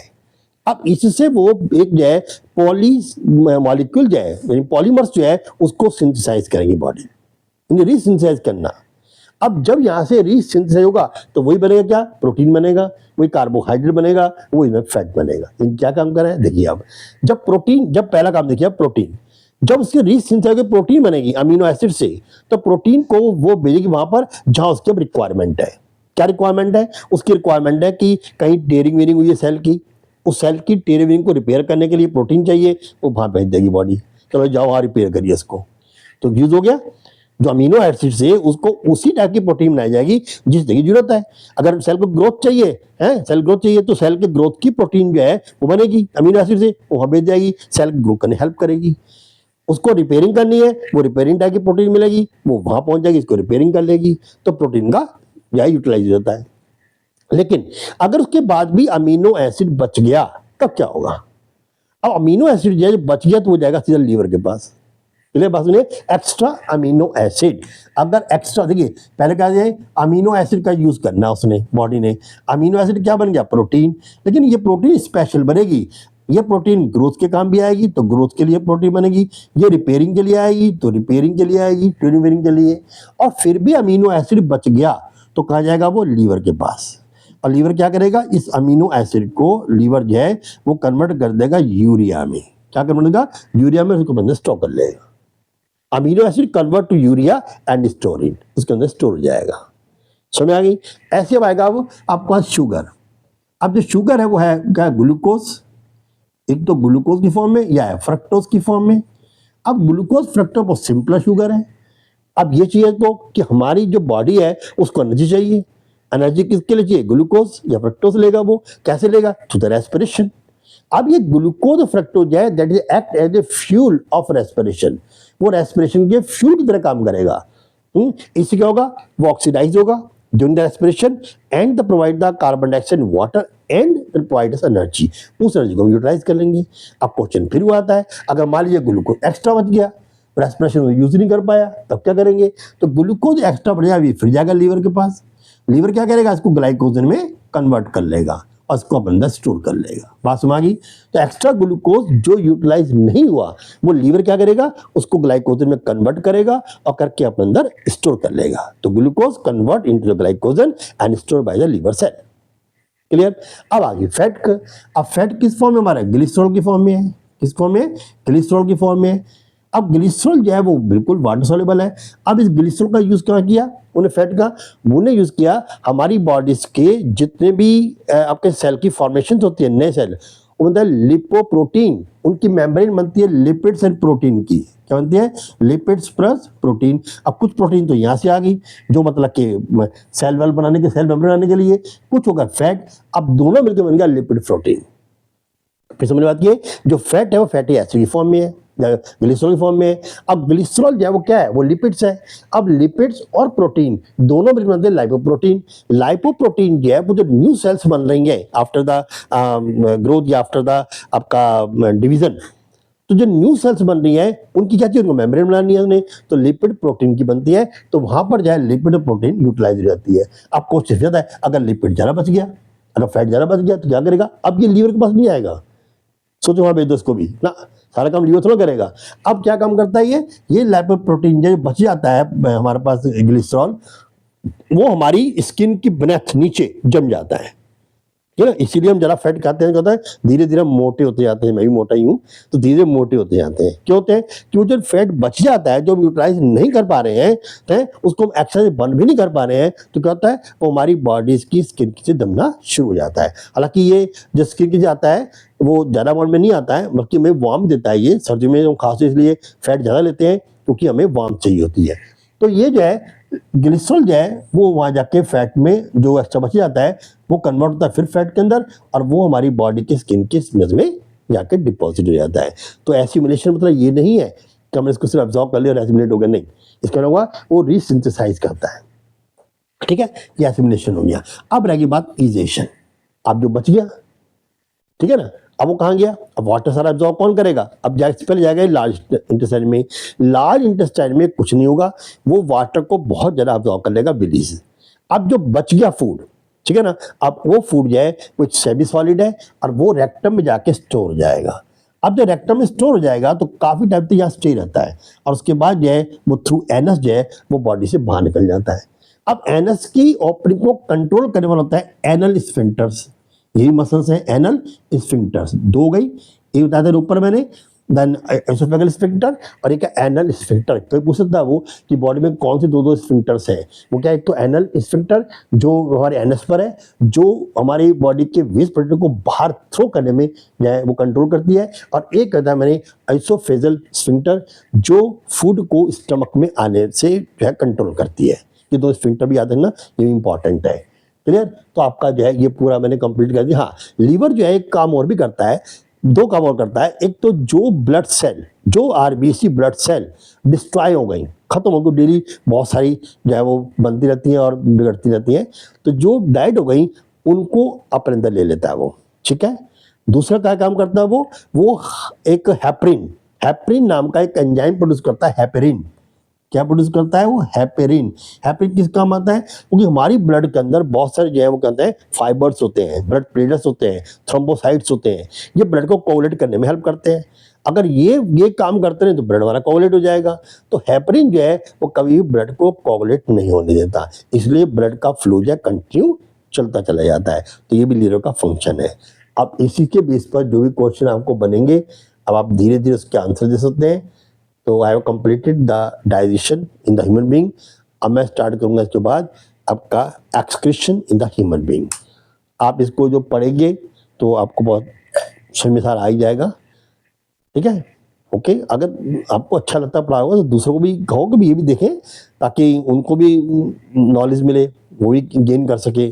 अब इससे वो एक जो है पॉली मॉलिक्यूल जो है यानी पॉलीमर्स जो है उसको सिंथेसाइज करेंगी बॉडी, रीसिंथेसाइज करना। अब जब यहाँ से रीसिंथेसाइज होगा तो वही बनेगा क्या? प्रोटीन बनेगा, वही कार्बोहाइड्रेट बनेगा, वही में फैट बनेगा। इन क्या काम कर रहे हैं देखिए। अब जब प्रोटीन, जब पहला काम देखिए प्रोटीन, जब उसकी रीसिंथेसाइज होकर प्रोटीन बनेगी अमीनो एसिड से, तो प्रोटीन को वो भेजेगी वहां पर जहां उसकी अब रिक्वायरमेंट है। क्या रिक्वायरमेंट है? उसकी रिक्वायरमेंट है कि कहीं टेयरिंग वेयरिंग हुई है सेल की, उस सेल की टेयरिंग वेयरिंग को रिपेयर करने के लिए प्रोटीन चाहिए, वो वहां भेज देगी बॉडी, चलो जाओ वहां रिपेयर करिए इसको। तो यूज हो गया जो अमीनो एसिड से उसको उसी टाइप की प्रोटीन बनाई जाएगी जिस जगह जरूरत है। अगर सेल को ग्रोथ चाहिए है, सेल ग्रोथ चाहिए तो सेल के ग्रोथ की प्रोटीन जो है वो बनेगी अमीनो एसिड से, वो वहां भेज जाएगी, सेल ग्रो करने हेल्प करेगी। उसको रिपेयरिंग करनी है, वो रिपेयरिंग टाइप की प्रोटीन मिलेगी, वो वहां पहुंच जाएगी, इसको रिपेयरिंग कर लेगी। तो प्रोटीन का यह यूटिलाइज होता है। लेकिन अगर उसके बाद भी अमीनो एसिड बच गया तब क्या होगा? अब अमीनो एसिड जो बच गया तो वो जाएगा सीधा लीवर के पास। इसलिए बात सुनिए, एक्स्ट्रा अमीनो एसिड, अगर एक्स्ट्रा, देखिए पहले क्या है, अमीनो एसिड का यूज करना उसने बॉडी ने, अमीनो एसिड क्या बन गया? प्रोटीन। लेकिन ये प्रोटीन स्पेशल बनेगी, ये प्रोटीन ग्रोथ के काम भी आएगी तो ग्रोथ के लिए प्रोटीन बनेगी, ये रिपेयरिंग के लिए आएगी तो रिपेयरिंग के लिए आएगी, ट्यूनिंग के लिए। और फिर भी अमीनो एसिड बच गया तो कहाँ जाएगा? वो लीवर के पास। और लीवर क्या करेगा? इस अमीनो एसिड को लीवर जो है वो कन्वर्ट कर देगा यूरिया में। क्या कन्वर्ट करेगा? यूरिया में, उसको बंदे स्टोर कर लेगा। Amino acid convert to urea and store in, उसके अंदर स्टोर हो जाएगा। समझ आ गई? ऐसे अब आएगा वो आपके पास शुगर। अब जो शुगर है वो है क्या? ग्लूकोज, एक तो ग्लूकोज की फॉर्म में या है फ्रक्टोज की फॉर्म में। अब ग्लूकोज फ्रक्टोज बहुत सिंपल शुगर है। अब ये चाहिए तो कि हमारी जो बॉडी है उसको एनर्जी चाहिए, एनर्जी किसके लिए चाहिए? ग्लूकोज या फ्रक्टोज लेगा, वो कैसे लेगा? Through the respiration. अब ये ग्लूकोज फ्रक्टोज है that is act as a fuel of respiration, वो रेस्पिरेशन के फ्यूल की तरह काम करेगा। इससे क्या होगा? वो ऑक्सीडाइज होगा during the respiration and the provide the carbon dioxide water and provide us energy, उस एनर्जी को यूटिलाइज कर लेंगे। अब क्वेश्चन फिर हुआ आता है, अगर मान लीजिए ग्लूकोज एक्स्ट्रा बच गया, रेस्पिरेशन में यूज नहीं कर पाया, तब क्या करेंगे? तो ग्लूकोज एक्स्ट्रा बढ़ जाएगा, फिर जाएगा लीवर के पास। लीवर क्या करेगा? इसको ग्लाइकोजन में कन्वर्ट कर लेगा और इसको अपने अंदर स्टोर कर लेगा। बात समझ आ गई? तो एक्स्ट्रा ग्लूकोज जो यूटिलाइज नहीं हुआ वो लीवर क्या करेगा? उसको ग्लाइकोजन में कन्वर्ट करेगा और करके अपने अंदर स्टोर कर लेगा। तो glucose convert into the glycogen and store by the liver cell. Clear? अब आगे फैट। अब फैट किस फॉर्म में? हमारा ग्लिसरॉल की फॉर्म में है। किस फॉर्म में? ग्लिसरॉल की फॉर्म में। अब ग्लिसरॉल जो है वो बिल्कुल वाटर सॉल्युबल है। अब इस ग्लिसरॉल का यूज क्या किया उन्हें? फैट का उन्हें यूज किया हमारी बॉडीज के जितने भी आपके सेल की फॉर्मेशन होती है, नए सेल, उनमें लिपोप्रोटीन, उनकी मेम्ब्रेन बनती है लिपिड्स एंड प्रोटीन की। क्या बनती है? Lipids plus protein. अब कुछ प्रोटीन तो यहाँ से आ गई जो मतलब कि सेल वेल बनाने के, सेल मेम्ब्रेन बनाने के लिए, कुछ होगा फैट। अब दोनों मिलकर बन गया लिपिड प्रोटीन। फिर समझ में आती है, जो फैट है वो फैटी एसिड की फॉर्म में है, ग्लिसरॉल की फॉर्म में है। अब ग्लिसरॉल जो है वो क्या है, वो लिपिड्स है। अब लिपिड्स और प्रोटीन दोनों मिलकर बनते हैं लाइपोप्रोटीन। लाइपोप्रोटीन जो है वो जो न्यू सेल्स बन रही हैं आफ्टर द ग्रोथ या आफ्टर द आपका डिवीजन, तो जो न्यू सेल्स बन रही है उनकी क्या चाहिए, उनको मेम्ब्रेन बनानी है उन्हें, तो लिपिड प्रोटीन की बनती है। तो वहां पर जो है लिपिड और प्रोटीन यूटिलाइज हो जाती है। अब क्वेश्चन ज्यादा है, अगर लिपिड ज्यादा बच गया, अगर फैट ज्यादा बच गया तो क्या करेगा, अब ये लीवर के पास नहीं आएगा। सोचो वहां भेज दो इसको भी ना, सारा काम लीवर थोड़ा करेगा। अब क्या काम करता है ये लाइपोप्रोटीन जो बच जाता है हमारे पास ग्लिसरॉल, वो हमारी स्किन की बेनेथ नीचे जम जाता है, ठीक है ना। इसीलिए हम जरा फैट खाते हैं, कहता है धीरे धीरे हम मोटे होते जाते हैं, मैं भी मोटा ही हूँ, तो धीरे धीरे मोटे होते जाते हैं। क्यों होते हैं, क्योंकि जो फैट बच जाता है, जो हम यूटिलाइज नहीं कर पा रहे हैं उसको हम एक्सरसाइज बर्न भी नहीं कर पा रहे हैं, तो क्या होता है, वो हमारी बॉडी की स्किन से दमना शुरू हो जाता है। हालांकि ये जो स्किन की जाता है वो ज़्यादा अमाउंट में नहीं आता है, बल्कि हमें वार्म देता है। ये सर्दी में हम खास इसलिए फैट ज़्यादा लेते हैं क्योंकि हमें वार्म चाहिए होती है। तो ये जो है ग्लिसरॉल जो है वो वहाँ जाके फैट में जो एक्स्ट्रा बच जाता है वो कन्वर्ट होता है फिर फैट के अंदर, और वो हमारी बॉडी की स्किन के स्मेज में जाके डिपॉजिट हो जाता है। तो एसिमिलेशन मतलब ये नहीं है कि हमने इसको सिर्फ एब्जॉर्ब कर लिया और एसिमिलेट हो गया, नहीं, इसका क्या हुआ, वो रीसिंथेसाइज करता है, ठीक है, ये एसिमिलेशन हो गया। अब रहेगी बात इजेशन। अब जो बच गया, ठीक है ना, अब वो कहाँ गया, अब वाटर सारा एब्जॉर्ब कौन करेगा, अब पहले जाएगा लार्ज इंटेस्टाइन में। लार्ज इंटेस्टाइन में कुछ नहीं होगा, वो वाटर को बहुत ज़्यादा एब्जॉर्ब कर लेगा बिली से। अब जो बच गया फूड, ठीक है ना, अब वो फूड जो है कुछ सेमी सॉलिड है और वो रेक्टम में जाके स्टोर हो जाएगा। अब जब रेक्टम में स्टोर हो जाएगा तो काफ़ी टाइम तक यहाँ स्टे रहता है, और उसके बाद जो है वो थ्रू एनस जो है वो बॉडी से बाहर निकल जाता है। अब एनस की ओपनिंग को कंट्रोल करने वाला होता है एनल स्फिंक्टर्स। यही मसल्स हैं एनल स्फिंक्टर्स, दो गई, एक बताया था ऊपर मैंने, देन एसोफेगल स्फिंक्टर और एक एनल स्फिंक्टर। कोई पूछ सकता है वो कि बॉडी में कौन से दो स्फिंक्टर्स हैं, वो क्या, एक तो एनल स्फिंक्टर जो हमारे एनस पर है, जो हमारी बॉडी के वेस्ट प्रोडक्ट को बाहर थ्रो करने में जो है वो कंट्रोल करती है, और एक कहता है मैंने एसोफेगल स्फिंक्टर जो फूड को स्टमक में आने से जो है कंट्रोल करती है। ये दो स्फिंक्टर भी याद रखना, ये इंपॉर्टेंट है, क्लियर। तो आपका जो है ये पूरा मैंने कंप्लीट कर दिया। हाँ, लीवर जो है एक काम और भी करता है, दो काम और करता है। एक तो जो ब्लड सेल, जो आरबीसी ब्लड सेल डिस्ट्रॉय हो गई, खत्म हो गई, डेली बहुत सारी जो है वो बनती रहती हैं और बिगड़ती रहती हैं, तो जो डाइट हो गई उनको अपने अंदर ले लेता है वो, ठीक है। दूसरा क्या काम करता है वो एक हेपरिन, हेपरिन नाम का एक एंजाइम प्रोड्यूस करता है। हेपरिन क्या प्रोड्यूस करता है, वो हेपेरिन। हेपेरिन किस काम आता है, क्योंकि हमारी ब्लड के अंदर बहुत सारे जो है वो कहते हैं फाइबर्स होते हैं, ब्लड प्लेटलेट्स होते हैं, थ्रोम्बोसाइट्स होते हैं, ये ब्लड को कोगुलेट करने में हेल्प करते हैं। अगर ये काम करते रहे तो ब्लड हमारा कोगुलेट हो जाएगा। तो हेपरिन जो है वो कभी भी ब्लड को कोगुलेट नहीं होने देता, इसलिए ब्लड का फ्लो जो है कंटिन्यू चलता चला जाता है। तो ये भी लीवर का फंक्शन है। अब इसी के बेस पर जो भी क्वेश्चन आपको बनेंगे, अब आप धीरे धीरे उसके आंसर दे सकते हैं। तो I have completed the digestion in the human being. अब मैं स्टार्ट करूंगा इसके बाद आपका excretion in the human being. आप इसको जो पढ़ेंगे तो आपको बहुत समझ में सारा आ ही जाएगा, ठीक है, ओके। अगर आपको अच्छा लगता है पढ़ा होगा तो दूसरों को भी कहो कि भी ये भी देखें, ताकि उनको भी नॉलेज मिले, वो भी गेन कर सके।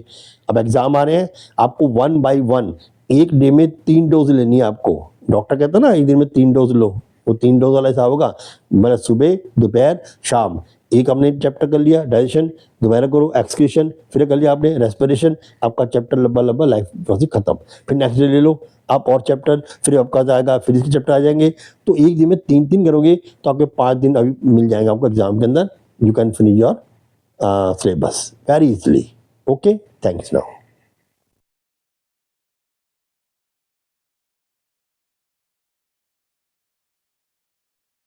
अब एग्ज़ाम आ रहे हैं, आपको 1 बाय 1 एक डे में 3 डोज लेनी है आपको। डॉक्टर कहता है ना एक दिन में 3 डोज लो, वो 3 डोज वाला हिसाब होगा, मतलब सुबह दोपहर शाम। एक हमने चैप्टर कर लिया डाइजेशन, दोबारा करो एक्सक्रीशन, फिर कर लिया आपने रेस्पिरेशन, आपका चैप्टर लंबा लंबा लाइफ प्रोसेस खत्म। फिर नेक्स्ट डे ले लो आप और चैप्टर, फिर आपका जाएगा, फिर इसके चैप्टर आ जाएंगे। तो एक दिन में 3 करोगे तो आपके 5 दिन अभी मिल जाएंगे आपको एग्जाम के अंदर। You can finish your syllabus very easily, okay, thanks now.